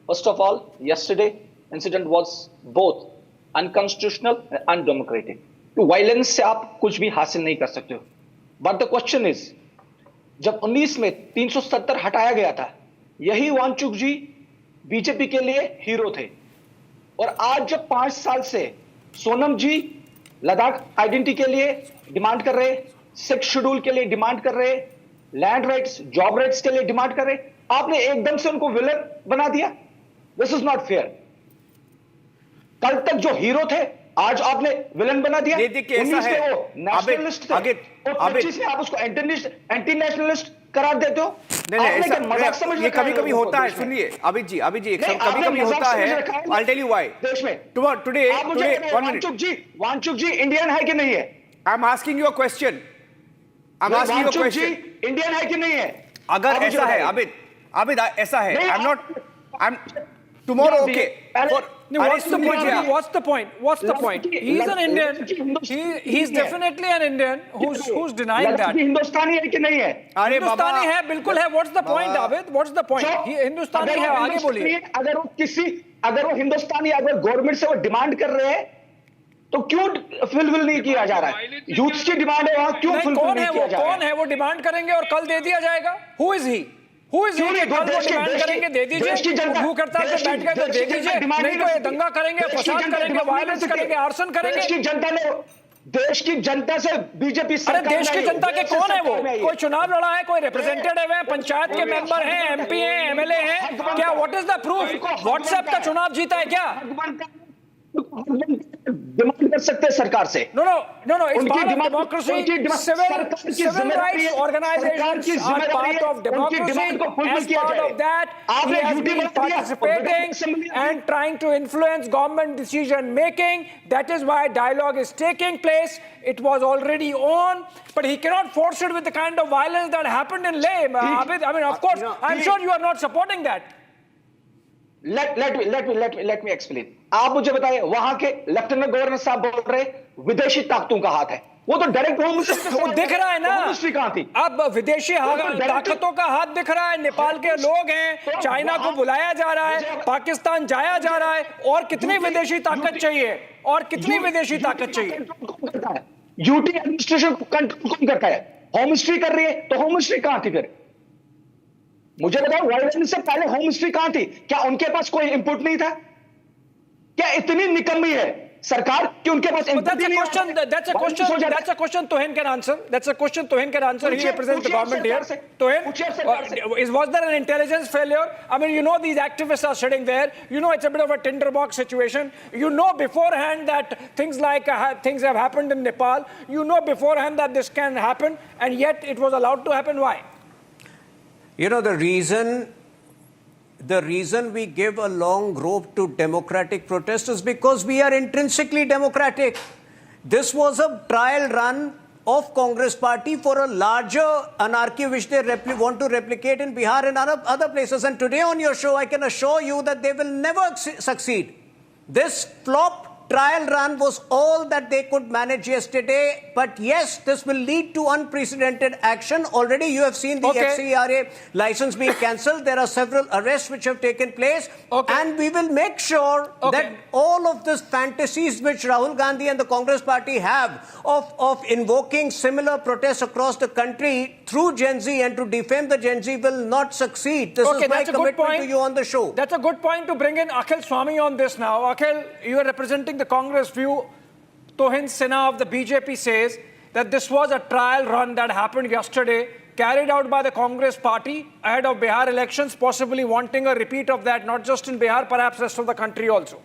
J: First of all, yesterday incident was both unconstitutional and undemocratic. To violence से आप कुछ भी हासिल नहीं कर सकते हो. But the question is, जब 19 में 370 हटाया गया था, यही वांगचुक जी बीजेपी के लिए हीरो थे. और आज जब 5 साल से सोनम जी लद्दाख आइडेंटिटी के लिए डिमांड कर रहे, 6 शेड्यूल के लिए डिमांड कर रहे, लैंड राइट्स, जॉब राइट्स के लिए डिमांड कर रहे, आपने एकदम से उनको विलन बना दिया. This is not fair. कल तक जो हीरो थे, आज आपने विलन बना दिया. 19 में वो नेशनलिस्ट थे, और 25 में आप उसको एंटी नेशनलिस्ट करार देते हो.
A: नहीं, ये कभी-कभी होता है. सुनिए, अभित जी, कभी-कभी होता है. I'll tell you why.
J: देश में
A: Today, 1 minute.
J: वांगचुक जी इंडियन है कि नहीं है?
A: I'm asking you a question. I'm asking you a
J: Wangchuk ji
A: question.
J: Indian है कि नहीं है?
A: अगर
J: आप मुझे
A: ऐसा है,
J: बताइए।
A: Abid, ऐसा है.
J: नहीं,
A: I'm tomorrow,
J: नहीं,
A: okay.
J: पहले-
B: What's the point?
J: Yeah.
B: What's the point? What's the point? He's an Indian. He's
J: है।
B: definitely an Indian who's denying that.
J: लड़की हिंदुस्तानी है कि नहीं है?
A: अरे बाबा,
B: हिंदुस्तानी है, बिल्कुल है. What's the point, Abid? What's the point?
J: So,
B: ये हिंदुस्तानी
J: अगर
B: है,
J: वो
B: आगे
J: हिंदुस्तानी
B: बोलिए.
J: है, अगर वो हिंदुस्तानी अगर गवर्नमेंट से वो डिमांड कर रहे हैं तो क्यों फुलफिल नहीं किया जा रहा है? यूथ की डिमांड है वहां क्यों
B: नहीं,
J: फुलफिल
B: कौन
J: नहीं
B: है
J: किया
B: वो?
J: जा रहा
B: कौन है वो? डिमांड करेंगे और कल दे दिया जाएगा. Who is he? Who is he?
J: क्यों नहीं?
B: कल वो
J: देश की-
B: डिमांड
J: देश की-
B: करेंगे, दे
J: देश की
B: दीजिए.
J: जनता-
B: भूख हड़ताल पे
J: देश की-
B: बैठ गए तो
J: देश
B: दे
J: की जनता
B: दीजिए.
J: डिमांड
B: नहीं
J: नहीं
B: तो ये
J: कर सकती।
B: दंगा करेंगे,
J: देश की
B: फसाद
J: जनता
B: करेंगे,
J: डिमांड नहीं
B: वायलेंस
J: कर सकती।
B: करेंगे, आर्सन करेंगे.
J: देश की जनता ने देश की जनता से बीजेपी
B: अरे
J: सरकार
B: देश की
J: में आई है।
B: जनता के
J: देश से
B: कौन है वो?
J: सरकार में आई है।
B: कोई चुनाव लड़ा है, कोई रिप्रेजेंटेटिव है, पंचायत के मेंबर हैं, एमपी हैं, एमएलए हैं? क्या what is the proof? WhatsApp का चुनाव जीता है क्या?
J: डिमांड कर सकते हैं सरकार से।
B: No, it's
J: उनकी
B: part of
J: डिमांड-
B: democracy.
J: उनकी डिमांड- सरकार की
B: Civil
J: जिम्मेदारी
B: rights
J: है-
B: organizations
J: सरकार की
B: are
J: जिम्मेदारी
B: part
J: है,
B: of
J: उनकी
B: democracy.
J: डिमांड को फुलफिल
B: As
J: किया
B: part
J: जाए।
B: of that,
J: आपने
B: he has
J: ड्यूटी
B: been
J: बना दिया,
B: participating
J: असेंबली में-
B: and trying to influence government decision making. That is why dialogue is taking place. It was already on, but he cannot force it with the kind of violence that happened in Leh. Abid, I mean, of course, I'm sure you are not supporting that.
J: Let me explain. आप मुझे बताइए वहां के lieutenant governor साहब बोल रहे विदेशी ताकतों का हाथ है, वो तो डायरेक्ट होम
B: वो दिख रहा है ना.
J: मिनिस्ट्री कहां थी?
B: अब विदेशी ताकतों का हाथ दिख रहा है. नेपाल के लोग हैं, चाइना को बुलाया जा रहा है, पाकिस्तान जाया जा रहा है. और कितनी विदेशी ताकत चाहिए? और कितनी विदेशी ताकत चाहिए?
J: यूटी एडमिनिस्ट्रेशन कंट्रोल कौन करता है? होम मिनिस्ट्री कर रही है, तो होम मिनिस्ट्री कहां थी फिर? मुझे बताओ, वायलेंस से पहले होम मिनिस्ट्री कहां थी? क्या उनके पास कोई इनपुट नहीं था? क्या इतनी निकम्मी है सरकार कि उनके पास
B: But that's
J: input
B: a
J: ही नहीं
B: question.
J: आता?
B: That's a
J: Violence
B: question.
J: हो जाता है।
B: That's a question Tohen can answer. That's a question Tohen can answer. He
J: पूछिए-
B: represents the
J: पूछिए
B: government here.
J: सरकार से।
B: Tohen,
J: पूछिए सरकार से।
B: was there an intelligence failure? I mean, you know these activists are sitting there. You know it's a bit of a tinderbox situation. You know beforehand that things like things have happened in Nepal. You know beforehand that this can happen, and yet it was allowed to happen. Why?
I: You know, the reason we give a long rope to democratic protest is because we are intrinsically democratic. This was a trial run of Congress party for a larger anarchy which they want to replicate in Bihar and other places. And today on your show, I can assure you that they will never succeed. This flop trial run was all that they could manage yesterday. But yes, this will lead to unprecedented action. Already you have seen the FCRA license being cancelled. There are several arrests which have taken place. And we will make sure that all of these fantasies which Rahul Gandhi and the Congress party have of invoking similar protests across the country through Gen Z and to defame the Gen Z will not succeed. This is my commitment to you on the show.
B: That's a good point to bring in Akhil Swami on this now. Akhil, you are representing the Congress view. Tohin Sinha of the BJP says that this was a trial run that happened yesterday, carried out by the Congress party ahead of Bihar elections, possibly wanting a repeat of that, not just in Bihar, perhaps rest of the country also.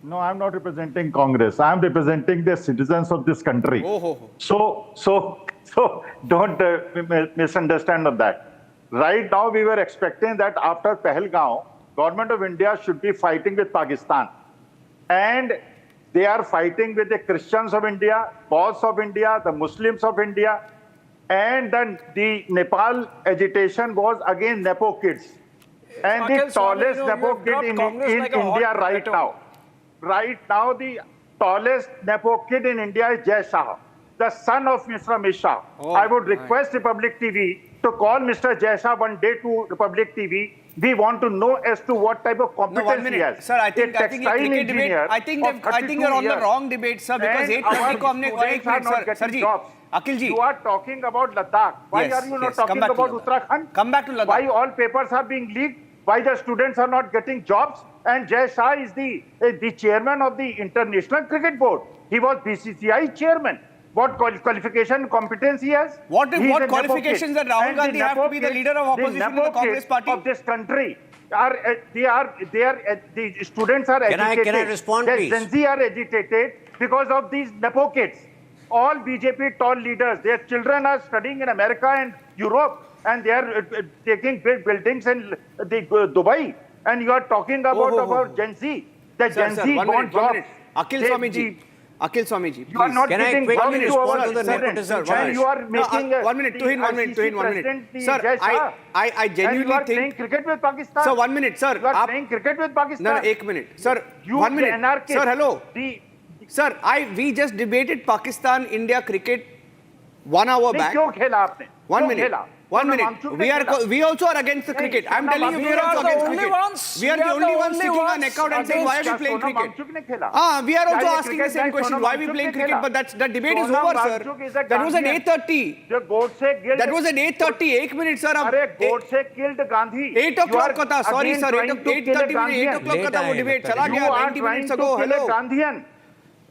K: No, I'm not representing Congress. I'm representing the citizens of this country. So don't misunderstand on that. Right now, we were expecting that after Pahalgaon, government of India should be fighting with Pakistan. And they are fighting with the Christians of India, Pausas of India, the Muslims of India. And then the Nepal agitation was against Nepo kids. And the tallest Nepo kid in India right now. Right now, the tallest Nepo kid in India is Jai Shah, the son of Mr. Amit Shah. I would request Republic TV to call Mr. Jai Shah one day to Republic TV. We want to know as to what type of competence he has.
A: Sir, I think a cricket debate. I think you're on the wrong debate, sir. Because 8:30 को हमने एक minute sir जी. Akhil ji,
K: you are talking about Ladakh. Why are you not talking about Uttarakhand?
A: Come back to Ladakh.
K: Why all papers are being leaked? Why the students are not getting jobs? And Jai Shah is the chairman of the International Cricket Board. He was BCCI chairman. What qualification, competence he has?
A: What qualifications that Rahul Gandhi have to be the leader of opposition in the Congress party?
K: Of this country the students are agitated.
I: Can I respond, please?
K: Gen Z are agitated because of these Nepo kids. All BJP tall leaders, their children are studying in America and Europe, and they are taking big buildings in Dubai. And you are talking about Gen Z. The Gen Z want jobs.
A: Akhil Swami ji, Akhil Swami ji,
K: You are
A: please.
K: not
I: Can I
K: giving
I: quickly
K: work to
I: respond
K: our
I: to the
K: students.
I: nepotism
K: And
I: charge?
K: you are making
A: 1 minute, Tuhin, 1 minute, Tuhin, 1 minute. Sir, I genuinely
K: and you are playing
A: think.
K: cricket with Pakistan.
A: Sir, 1 minute, sir.
K: You are playing cricket with Pakistan.
A: No, 1 minute. Sir,
K: You
A: 1
K: the
A: minute.
K: anarchist.
A: Sir, hello. Sir, we just debated Pakistan-India cricket 1 hour
K: नहीं,
A: back.
K: क्यों खेला आपने?
A: 1
K: क्यों
A: minute.
K: खेला?
A: 1
K: Sonam
A: minute.
K: Wangchuck ने खेला।
A: We also are against the cricket. I'm telling you, we are also against cricket. We are the only ones sticking our neck out and saying, why are we playing
K: Sonam
A: cricket?
K: Wangchuck ने खेला।
A: We are also
K: क्या ये
A: asking the
K: cricket
A: same
K: guy
A: question.
K: Sonam
A: Why are we
K: Wangchuck
A: playing
K: ने
A: cricket?
K: खेला?
A: But that debate is
K: Sonam
A: over, sir.
K: Wangchuck is a
A: That was at
K: Gandhian.
A: 8:30.
K: जो Godse killed.
A: That was at 8:30. 1 minute, sir.
K: अरे Godse killed Gandhi.
A: 8 o'clock का था. Sorry, sir. 8:30 minute. 8 o'clock का था वो debate. चला
K: You
A: गया.
K: are
A: 90
K: trying
A: minutes
K: to
A: ago.
K: kill a
A: Hello.
K: Gandhian.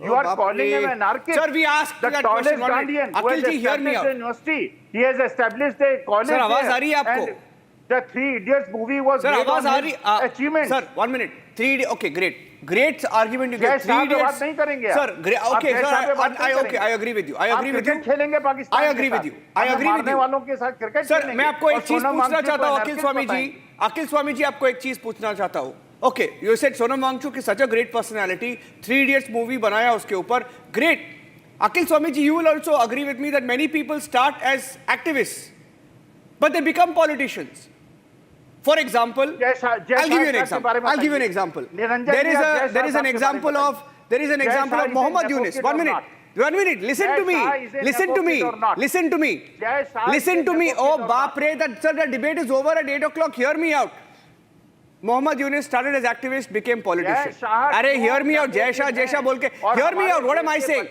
K: You
A: Oh,
K: are
A: Baap
K: calling
A: re.
K: him an anarchist.
A: Sir, we asked
K: the
A: that
K: tallest
A: question. 1 minute.
K: Gandhian who
A: Akhil
K: has
A: ji, hear me
K: established
A: out.
K: a university. He has established a college.
A: Sir, आवाज
K: there.
A: आ रही है आपको?
K: And the Three Idiots movie was
A: Sir,
K: based
A: आवाज
K: on
A: uh
K: his
A: रही
K: achievements.
A: Sir, 1 minute. 3 okay, great. Great argument you
K: जय
A: get. 3
K: साहब पे
A: idiots.
K: बात नहीं करेंगे
A: Sir,
K: आप।
A: great.
K: आप
A: Okay,
K: जय
A: sir.
K: साहब पे बात नहीं
A: Okay,
K: करेंगे।
A: I agree with you. I agree with
K: cricket
A: you.
K: खेलेंगे पाकिस्तान
A: I
K: के
A: agree
K: साथ।
A: with you. I agree with
K: मारने
A: you.
K: वालों के साथ क्रिकेट
A: सर
K: खेलेंगे।
A: मैं आपको एक
K: और
A: चीज
K: सोनम
A: पूछना
K: वांगचुक
A: चाहता हूँ
K: को
A: अखिल स्वामी जी
K: anarchist
A: अखिल स्वामी जी आपको एक चीज पूछना चाहता हूँ okay you said Sonam Wangchuk is such a great personality 3 idiots movie बनाया उसके ऊपर great Akhil Swami ji you will also agree with me that many people start as activist but they become politicians for example I'll give you an example. I'll give you an example. There is an example of Mohammad Yunus. 1 minute. 1 minute. Listen to me. Listen to me. Listen to me. Listen to me. Oh, baap re. That sir, the debate is over at 8 o'clock. Hear me out. Mohammad Yunus started as activist, became politician. Arey, hear me out. Jai Shah bol ke. Hear me out. What am I saying?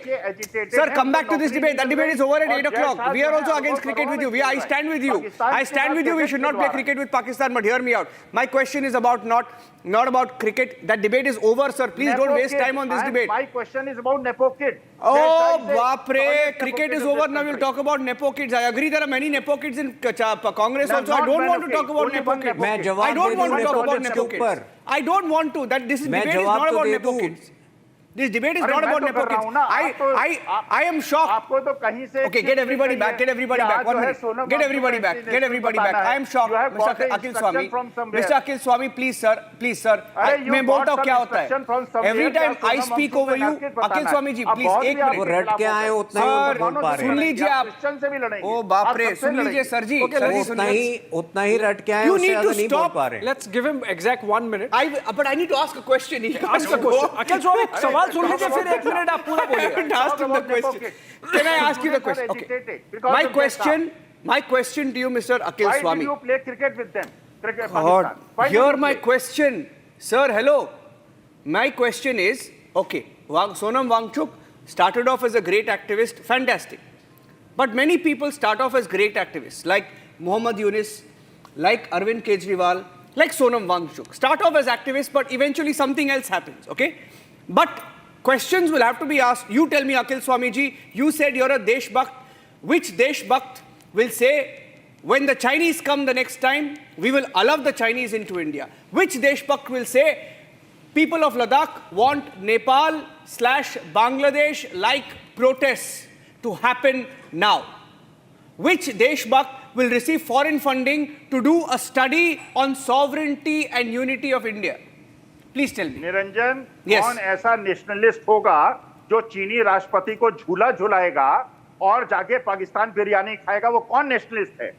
A: Sir, come back to this debate. That debate is over at 8 o'clock. We are also against cricket with you. I stand with you. I stand with you. We should not play cricket with Pakistan. But hear me out. My question is about not about cricket. That debate is over, sir. Please don't waste time on this debate.
K: My question is about Nepo kid.
A: Oh, baapre. Cricket is over. Now we'll talk about Nepo kids. I agree there are many Nepo kids in Congress also. I don't want to talk about Nepo kids. I don't want to talk about Nepo kids. I don't want to. That this debate is not about Nepo kids. This debate is not about Nepo kids. I am shocked.
K: आपको तो कहीं से
A: Okay, get everybody back. Get everybody back. 1 minute. Get everybody back. Get everybody back. I am shocked. Mr. Akhil Swami. Mr. Akhil Swami, please, sir. Please, sir. मैं बोलता हूँ क्या होता है. Every time I speak over you, Akhil Swami ji, please, एक
I: वो
A: minute.
I: रट के आए उतना ही उनको बोल पा रहे
A: सुन
I: हैं
A: लीजिए आप. ओ बाप रे, सुन लीजिए सर जी.
I: उतना ही रट के आए
A: You
I: उससे
A: need to
I: ज्यादा नहीं बोल
A: stop.
I: पा रहे
B: Let's give him exact 1 minute.
A: But I need to ask a question.
B: Ask a question. अखिल स्वामी सवाल सुन लीजिए फिर 1 मिनट आप पूरा
A: I
B: बोलिए.
A: haven't asked him the question. Can I ask you the question? Okay. My question to you, Mr. Akhil
K: Why
A: Swami.
K: did you play cricket with them? Cricket
A: God,
K: Pakistan. Why did
A: hear
K: you
A: my
K: play?
A: question. Sir, hello. My question is, okay, Sonam Wangchuk started off as a great activist, fantastic. But many people start off as great activists, like Mohammad Yunus, like Arvind Kejriwal, like Sonam Wangchuk. Start off as activists, but eventually something else happens, okay? But questions will have to be asked. You tell me, Akhil Swami ji, you said you're a Deshbhakt. Which Deshbhakt will say, when the Chinese come the next time, we will allow the Chinese into India? Which Deshbhakt will say, people of Ladakh want Nepal/Bangladesh-like protests to happen now? Which Deshbhakt will receive foreign funding to do a study on sovereignty and unity of India? Please tell me.
K: Niranjan
A: Yes.
K: कौन ऐसा nationalist होगा जो चीनी राष्ट्रपति को झूला झुलाएगा और जाके पाकिस्तान बिरयानी खाएगा? वो कौन नेशनलिस्ट है?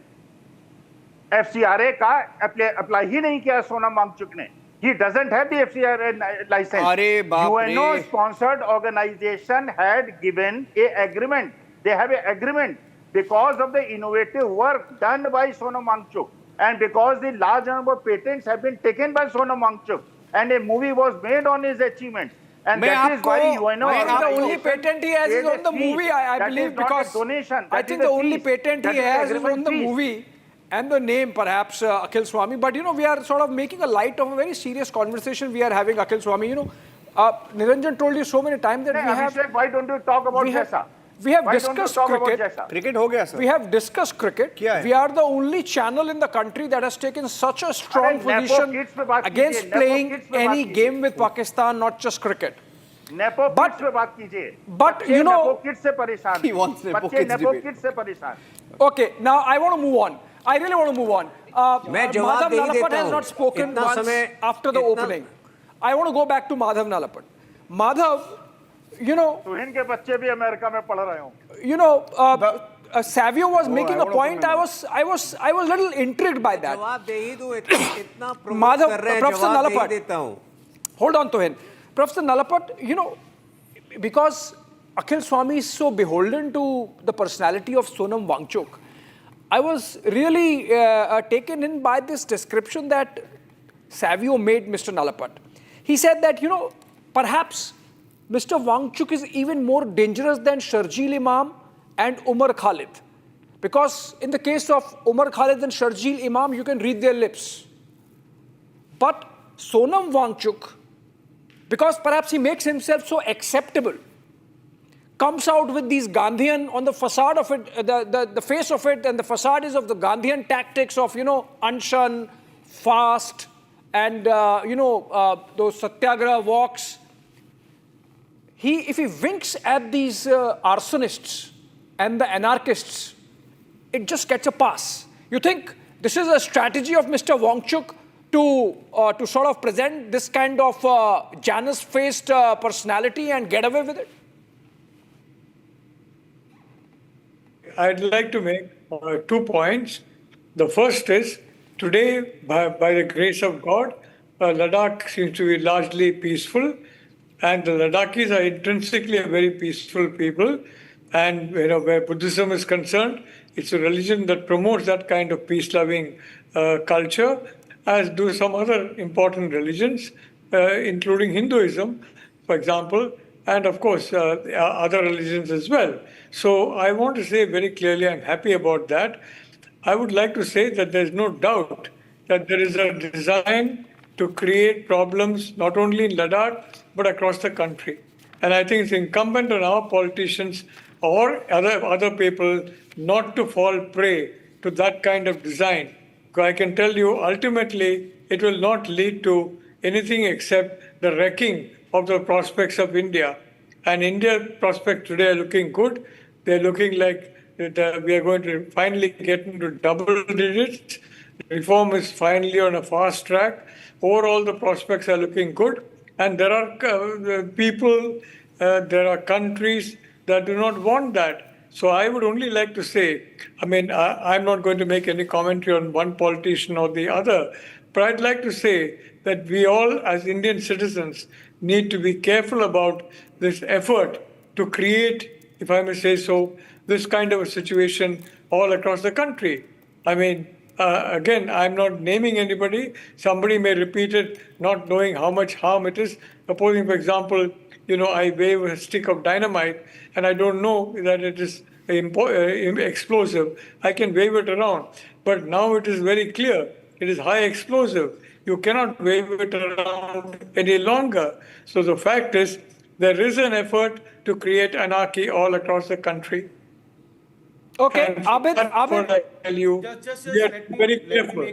K: FCRA का अप्लाई ही नहीं किया सोनम वांगचुक ने. He doesn't have the FCRA license.
A: अरे बाप रे.
K: UNO sponsored organization had given a agreement. They have an agreement because of the innovative work done by Sonam Wangchuk and because the large number of patents have been taken by Sonam Wangchuk and a movie was made on his achievements. And that is why UNO.
B: I think the only patent he has is on the movie, I believe, because I think the only patent he has is on the movie and the name, perhaps, Akhil Swami. But, you know, we are sort of making a light of a very serious conversation we are having, Akhil Swami. You know, Niranjan told you so many times that we have...
K: Abhishek, why don't you talk about Jessa?
B: We have
K: Why
B: discussed
K: don't you talk
B: cricket.
K: about Jessa?
A: Cricket हो गया sir.
B: We have discussed cricket.
A: क्या है?
B: We are the only channel in the country that has taken such a strong
K: अरे, Nepo
B: position
K: kids पे बात
B: against
K: कीजिए, Nepo
B: playing
K: kids पे बात
B: any
K: कीजिए.
B: game with Pakistan, not just cricket.
K: Nepo kids पे बात कीजिए.
B: but
K: बच्चे
B: you know-
K: नेपो किड्स से परेशान
A: He wants
K: हैं.
A: Nepo
K: बच्चे
A: kids
K: नेपो
A: debate.
K: किड्स से परेशान.
B: Okay, now I want to move on. I really want to move on.
I: मैं जवाब
B: Madhav
I: दे ही
B: Nalapat
I: देता
B: has
I: हूँ.
B: not spoken
I: इतना
B: once
I: समय-
B: after the
I: इतना-
B: opening. I want to go back to Madhav Nalapat. Madhav, you know,
K: तुहिन के बच्चे भी अमेरिका में पढ़ रहे हो.
B: you know, Savio was making a point. I was a little intrigued by that.
I: जवाब दे ही दो, इतना promote
B: Madhav,
I: कर रहे हैं,
B: Professor
I: जवाब दे ही
B: Nalapat.
I: देता हूँ.
B: Hold on to him. Professor Nalapat, you know, because Akhil Swami is so beholden to the personality of Sonam Wangchuk, I was really taken in by this description that Savio made Mr. Nalapat. He said that, you know, perhaps Mr. Wangchuk is even more dangerous than Sharjeel Imam and Umar Khalid. Because in the case of Umar Khalid and Sharjeel Imam, you can read their lips. But Sonam Wangchuk, because perhaps he makes himself so acceptable, comes out with these Gandhian on the facade of it, the face of it, and the facade is of the Gandhian tactics of, you know, unshun, fast, and, those satyagraha walks. If he winks at these arsonists and the anarchists, it just gets a pass. You think this is a strategy of Mr. Wangchuk to sort of present this kind of Janus-faced personality and get away with it?
F: I'd like to make 2 points. The first is, today, by the grace of God, Ladakh seems to be largely peaceful, and the Ladakhis are intrinsically a very peaceful people. And where Buddhism is concerned, it's a religion that promotes that kind of peace-loving culture, as do some other important religions, including Hinduism, for example, and of course other religions as well. So I want to say very clearly, I'm happy about that. I would like to say that there's no doubt that there is a design to create problems not only in Ladakh, but across the country. And I think it's incumbent on our politicians or other people not to fall prey to that kind of design. Because I can tell you, ultimately, it will not lead to anything except the wrecking of the prospects of India. And India's prospects today are looking good. They're looking like we are going to finally get into double digits. Reform is finally on a fast track. Overall, the prospects are looking good. And there are people, there are countries that do not want that. So I would only like to say, I'm not going to make any commentary on one politician or the other, but I'd like to say that we all, as Indian citizens, need to be careful about this effort to create, if I may say so, this kind of a situation all across the country. Again, I'm not naming anybody. Somebody may repeat it, not knowing how much harm it is. Supposing, for example, I wave a stick of dynamite and I don't know that it is explosive. I can wave it around. But now it is very clear. It is high explosive. You cannot wave it around any longer. So the fact is, there is an effort to create anarchy all across the country.
B: Okay, Abid.
F: I tell you, we are very careful.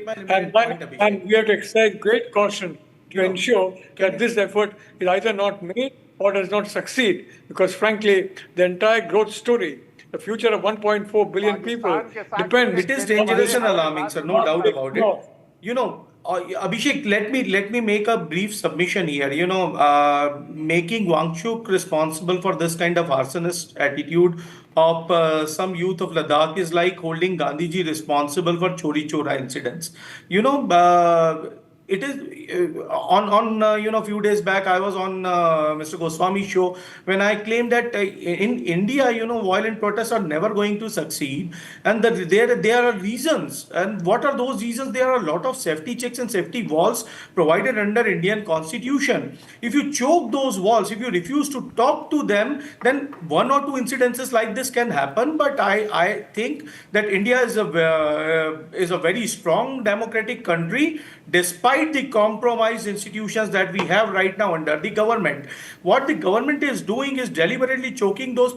F: And we have to exercise great caution to ensure that this effort is either not made or does not succeed. Because frankly, the entire growth story, the future of 1.4 billion people depends.
H: It is dangerous and alarming, sir, no doubt about it. Abhishek, let me make a brief submission here. Making Wangchuk responsible for this kind of arsonist attitude of some youth of Ladakh is like holding Gandhiji responsible for Chori Chora incidents. It is on a few days back I was on Mr. Goswami's show when I claimed that in India violent protests are never going to succeed, and that there are reasons. And what are those reasons? There are a lot of safety checks and safety walls provided under Indian Constitution. If you choke those walls, if you refuse to talk to them, then one or two incidences like this can happen. But I think that India is a very strong democratic country, despite the compromised institutions that we have right now under the government. What the government is doing is deliberately choking those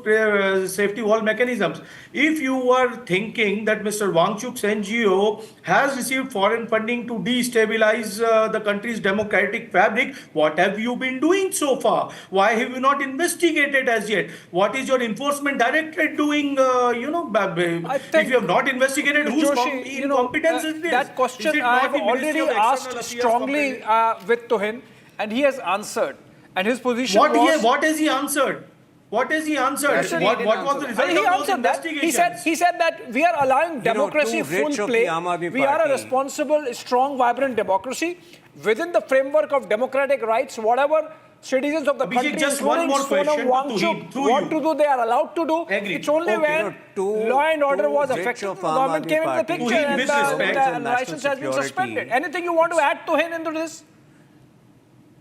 H: safety wall mechanisms. If you were thinking that Mr. Wangchuk's NGO has received foreign funding to destabilize the country's democratic fabric, what have you been doing so far? Why have you not investigated as yet? What is your enforcement directorate doing? If you have not investigated, whose incompetence is this?
B: That question I have already asked strongly with Tohin, and he has answered. And his position
H: What
B: was...
H: what has he answered? What has he answered?
A: Actually,
H: What
A: he
H: was
A: didn't
H: the
A: answer
H: result
B: He
H: of those
B: answered that.
H: investigations?
B: He said that we are allowing democracy
I: too rich
B: full
I: of
B: play.
I: the Aam Aadmi
B: We are a
I: Party.
B: responsible, strong, vibrant democracy within the framework of democratic rights. Whatever citizens of the
H: Abhishek,
B: country,
H: just one
B: including
H: more
B: Sonam
H: question to
B: Wangchuk,
H: Tuheen, through
B: want
H: you.
B: to do, they are allowed to do.
H: Agreed.
B: It's only
H: Okay.
B: when law and order was
I: rich
B: affected,
I: of
B: the
I: Aam
B: government
I: Aadmi
B: came into the
I: Party.
B: picture
H: Tuheen,
B: and
H: with respect.
B: the license has been suspended. Anything you want to add to him into this?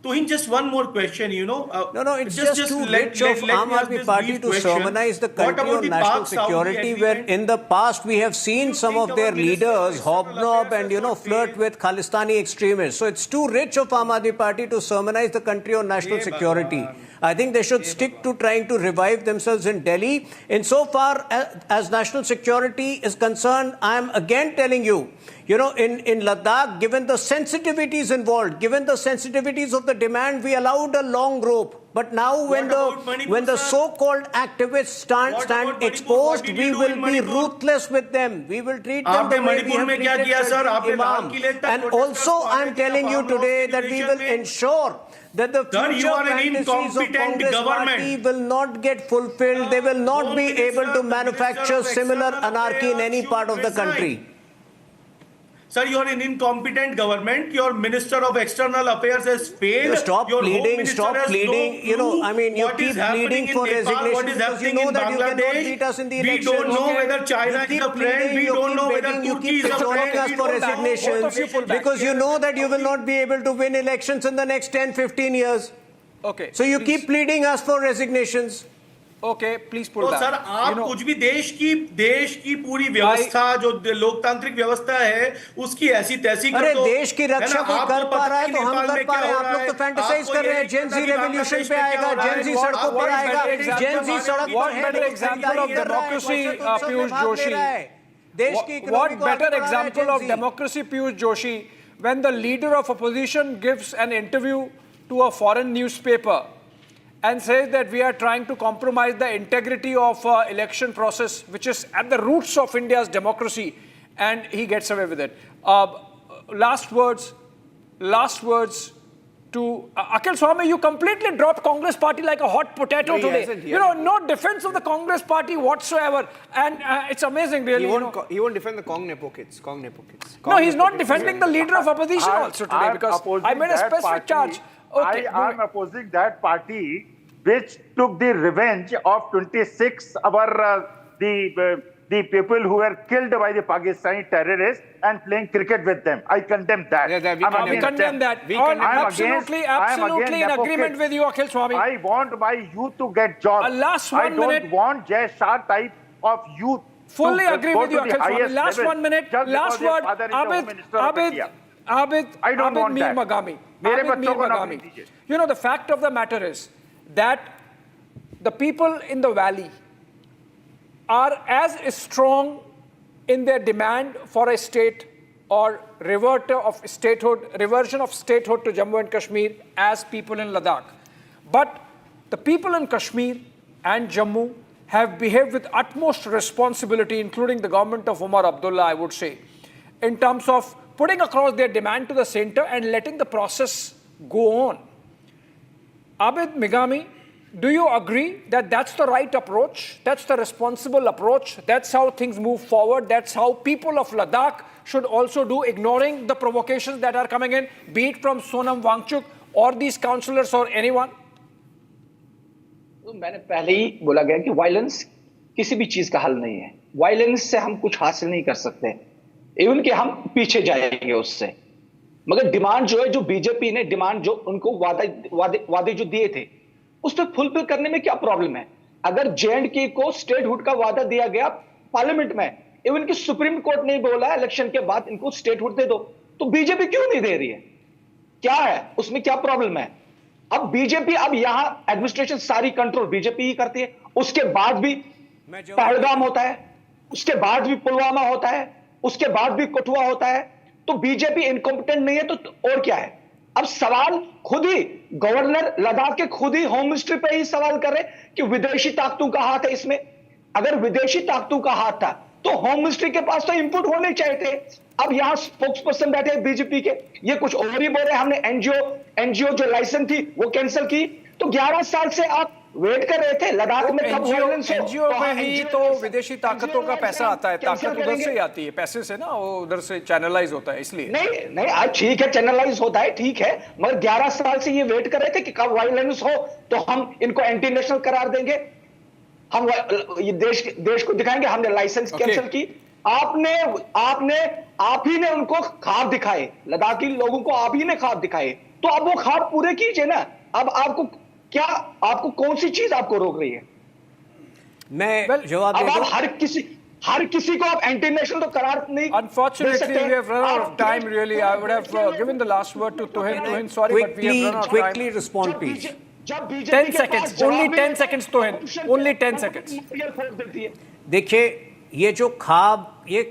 H: Tuheen, just one more question,
I: No, it's just too rich of Aam
H: me ask
I: Aadmi
H: this
I: Party
H: brief
I: to
H: question.
I: sermonize the
H: What
I: country
H: about
I: on
H: the
I: national
H: Pak-Saudi
I: security, where
H: agreement?
I: in the past we have seen some
H: think
I: of their
H: our Minister of
I: leaders
H: External
I: hobnob
H: Affairs
I: and,
H: has not
I: flirt
H: failed?
I: with Khalistani extremists. So it's too rich of Aam Aadmi Party to sermonize the country on national security. I think they should stick to trying to revive themselves in Delhi. Insofar as national security is concerned, I am again telling you, in Ladakh, given the sensitivities involved, given the sensitivities of the demand, we allowed a long rope. But now when
H: about Manipur,
I: the
H: sir?
I: so-called activists
H: What about
I: stand
H: Manipur?
I: exposed,
H: What did
I: we
H: you do
I: will
H: in
I: be
H: Manipur?
I: ruthless with them. We will treat them
H: आपने
I: the way we
H: Manipur
I: have
H: में क्या
I: treated
H: किया, sir?
I: certain
H: आपने लाल
I: imams.
H: किले तक
I: And
H: protesters
I: also,
H: को
I: I'm
H: आने दिया
I: telling you
H: farm house
I: today
H: की
I: that we
H: duration
I: will
H: में?
I: ensure that the
H: Sir, you
I: future
H: are an
I: fantasies of
H: incompetent
I: Congress
H: government.
I: party will not get fulfilled. They will not
H: Home
I: be
H: Minister,
I: able to
H: the Minister
I: manufacture
H: of
I: similar
H: External
I: anarchy in
H: Affairs
I: any
H: should
I: part of the
H: resign.
I: country.
H: Sir, you are an incompetent government. Your Minister of External Affairs has failed.
I: Stop
H: Your Home
I: pleading,
H: Minister
I: stop
H: has
I: pleading.
H: No clue
I: You
H: what is
I: keep
H: happening
I: pleading
H: in
I: for
H: Nepal,
I: resignation
H: what is
I: because you
H: happening
I: know
H: in
I: that you cannot
H: Bangladesh.
I: beat us in the
H: We
I: elections.
H: don't know
I: Okay.
H: whether China
I: You
H: is
I: keep
H: a friend.
I: pleading,
H: We
I: you
H: don't
I: keep
H: know whether
I: begging, you
H: Turkey
I: keep
H: is a
I: cajoling
H: friend.
I: us
H: We
I: for
H: don't know.
I: resignations
B: Both of you pull back.
I: because you know that you will not be able to win elections in the next 10, 15 years.
B: Okay.
I: So you
B: please.
I: keep pleading us for resignations.
B: Okay, please pull
H: तो
B: back.
H: Sir आप कुछ भी देश की पूरी व्यवस्था जो लोकतांत्रिक व्यवस्था है उसकी ऐसी तैसी कर
I: अरे
H: दो
I: देश की रक्षा कोई कर पा रहा है तो हम कर पा रहे हैं. आप लोग तो फैंटेसाइज कर रहे हैं. जेन जी रेवोल्यूशन पे आएगा, जेन जी सड़कों पर आएगा, जेन जी सड़क पर है.
B: better example of democracy, Piyush Joshi?
I: देश की
B: What better example of democracy, Piyush Joshi, when the leader of opposition gives an interview to a foreign newspaper and says that we are trying to compromise the integrity of election process, which is at the roots of India's democracy, and he gets away with it. Last words to Akhil Swami. You completely dropped Congress party like a hot potato today. No defense of the Congress party whatsoever, and it's amazing, really.
A: He won't defend the Kong Nepo kids.
B: No, he's not defending the leader of opposition also today because I made a specific charge. Okay,
K: I am opposing that party which took the revenge of 26 the people who were killed by the Pakistani terrorists and playing cricket with them. I condemn that.
A: Yeah,
B: we condemn that. Absolutely in agreement with you, Akhil Swami.
K: I want my youth to get jobs.
B: Last 1 minute.
K: I don't want Jay Shah type of youth.
B: Fully agree with you, Akhil Swami. Last 1 minute. Last word. Abid Mir Magami. The fact of the matter is that the people in the valley are as strong in their demand for a state or reversion of statehood to Jammu and Kashmir as people in Ladakh. But the people in Kashmir and Jammu have behaved with utmost responsibility, including the government of Umar Abdullah, I would say, in terms of putting across their demand to the center and letting the process go on. Abid Migami, do you agree that that's the right approach? That's the responsible approach? That's how things move forward? That's how people of Ladakh should also do, ignoring the provocations that are coming in, be it from Sonam Wangchuk or these councillors or anyone?
J: तो मैंने पहले ही बोला गया कि violence किसी भी चीज का हल नहीं है. वायलेंस से हम कुछ हासिल नहीं कर सकते, इवन कि हम पीछे जाएंगे उससे. मगर डिमांड जो है, जो बीजेपी ने डिमांड जो उनको वादे जो दिए थे, उस पर फुलफिल करने में क्या प्रॉब्लम है? अगर जे&के को स्टेटहुड का वादा दिया गया पार्लियामेंट में, इवन कि सुप्रीम कोर्ट ने बोला इलेक्शन के बाद इनको स्टेटहुड दे दो, तो बीजेपी क्यों नहीं दे रही है? क्या है उसमें, क्या प्रॉब्लम है? अब बीजेपी, अब यहां एडमिनिस्ट्रेशन सारी कंट्रोल बीजेपी ही करती है. उसके बाद भी पहलगाम होता है, उसके बाद भी पुलवामा होता है, उसके बाद भी कठुआ होता है. तो बीजेपी इनकॉम्पिटेंट नहीं है तो और क्या है? अब सवाल खुद ही गवर्नर लद्दाख के खुद ही होम मिनिस्ट्री पे ही सवाल कर रहे कि विदेशी ताकतों का हाथ है इसमें. अगर विदेशी ताकतों का हाथ था तो होम मिनिस्ट्री के पास तो इनपुट होने चाहिए थे. अब यहां स्पोक्स पर्सन बैठे हैं बीजेपी के, ये कुछ और ही बोल रहे हैं. हमने एनजीओ जो लाइसेंस थी वो कैंसिल की. तो 11 साल से आप वेट कर रहे थे लद्दाख में कब वायलेंस हो।
B: एनजीओ में ही तो विदेशी ताकतों का पैसा आता है, ताकत उधर से ही आती है, पैसे से ना, वो उधर से चैनलाइज होता है, इसलिए
J: नहीं आज ठीक है, चैनलाइज होता है, ठीक है, मगर 11 साल से ये वेट कर रहे थे कि कब वायलेंस हो तो हम इनको एंटी नेशनल करार देंगे, हम ये देश को दिखाएंगे, हमने लाइसेंस कैंसिल की। आप ही ने उनको ख्वाब दिखाए, लद्दाखी लोगों को आप ही ने ख्वाब दिखाए, तो अब वो ख्वाब पूरे कीजिए ना। अब आपको कौन सी चीज आपको रोक रही है?
I: मैं जवाब
J: अब आप हर किसी को आप एंटी नेशनल तो करार नहीं।
B: Unfortunately, we have run out of time. Really, I would have given the last word to Tuhin. Tuhin, sorry, but we have run out of time.
I: Quickly respond, please.
B: 10 seconds. Only 10 seconds, Tuhin. Only 10 seconds.
I: देखिए, ये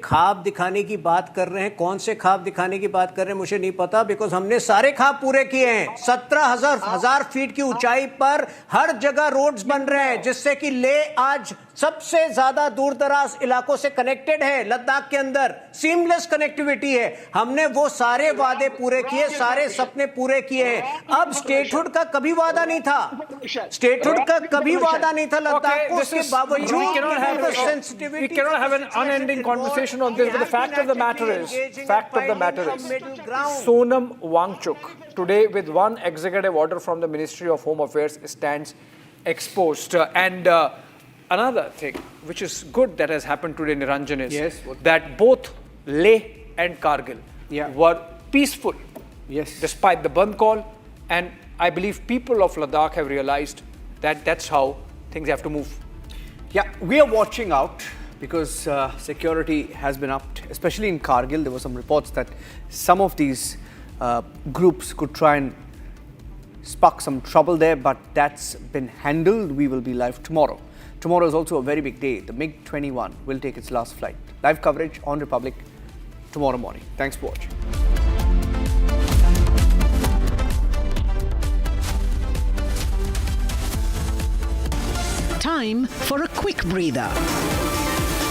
I: ख्वाब दिखाने की बात कर रहे हैं, कौन से ख्वाब दिखाने की बात कर रहे हैं मुझे नहीं पता, बिकॉज हमने सारे ख्वाब पूरे किए हैं। 17,000 फीट की ऊंचाई पर हर जगह रोड्स बन रहे हैं, जिससे कि लेह आज सबसे ज्यादा दूर दराज इलाकों से कनेक्टेड है। लद्दाख के अंदर सीमलेस कनेक्टिविटी है। हमने वो सारे वादे पूरे किए, सारे सपने पूरे किए हैं। अब स्टेटहुड का कभी वादा नहीं था, स्टेटहुड का कभी वादा नहीं था लद्दाख को, उसके बावजूद
B: we cannot have an unending conversation on this, but the fact of the matter is, Sonam Wangchuk today with one executive order from the Ministry of Home Affairs stands exposed. And another thing which is good that has happened today, Niranjan, is that both Leh and Kargil were peaceful despite the Bandh call, and I believe people of Ladakh have realized that that's how things have to move.
A: Yeah, we are watching out because security has been upped, especially in Kargil. There were some reports that some of these groups could try and spark some trouble there, but that's been handled. We will be live tomorrow. Tomorrow is also a very big day. The MiG-21 will take its last flight. Live coverage on Republic tomorrow morning. Thanks for watching.
L: Time for a quick breather.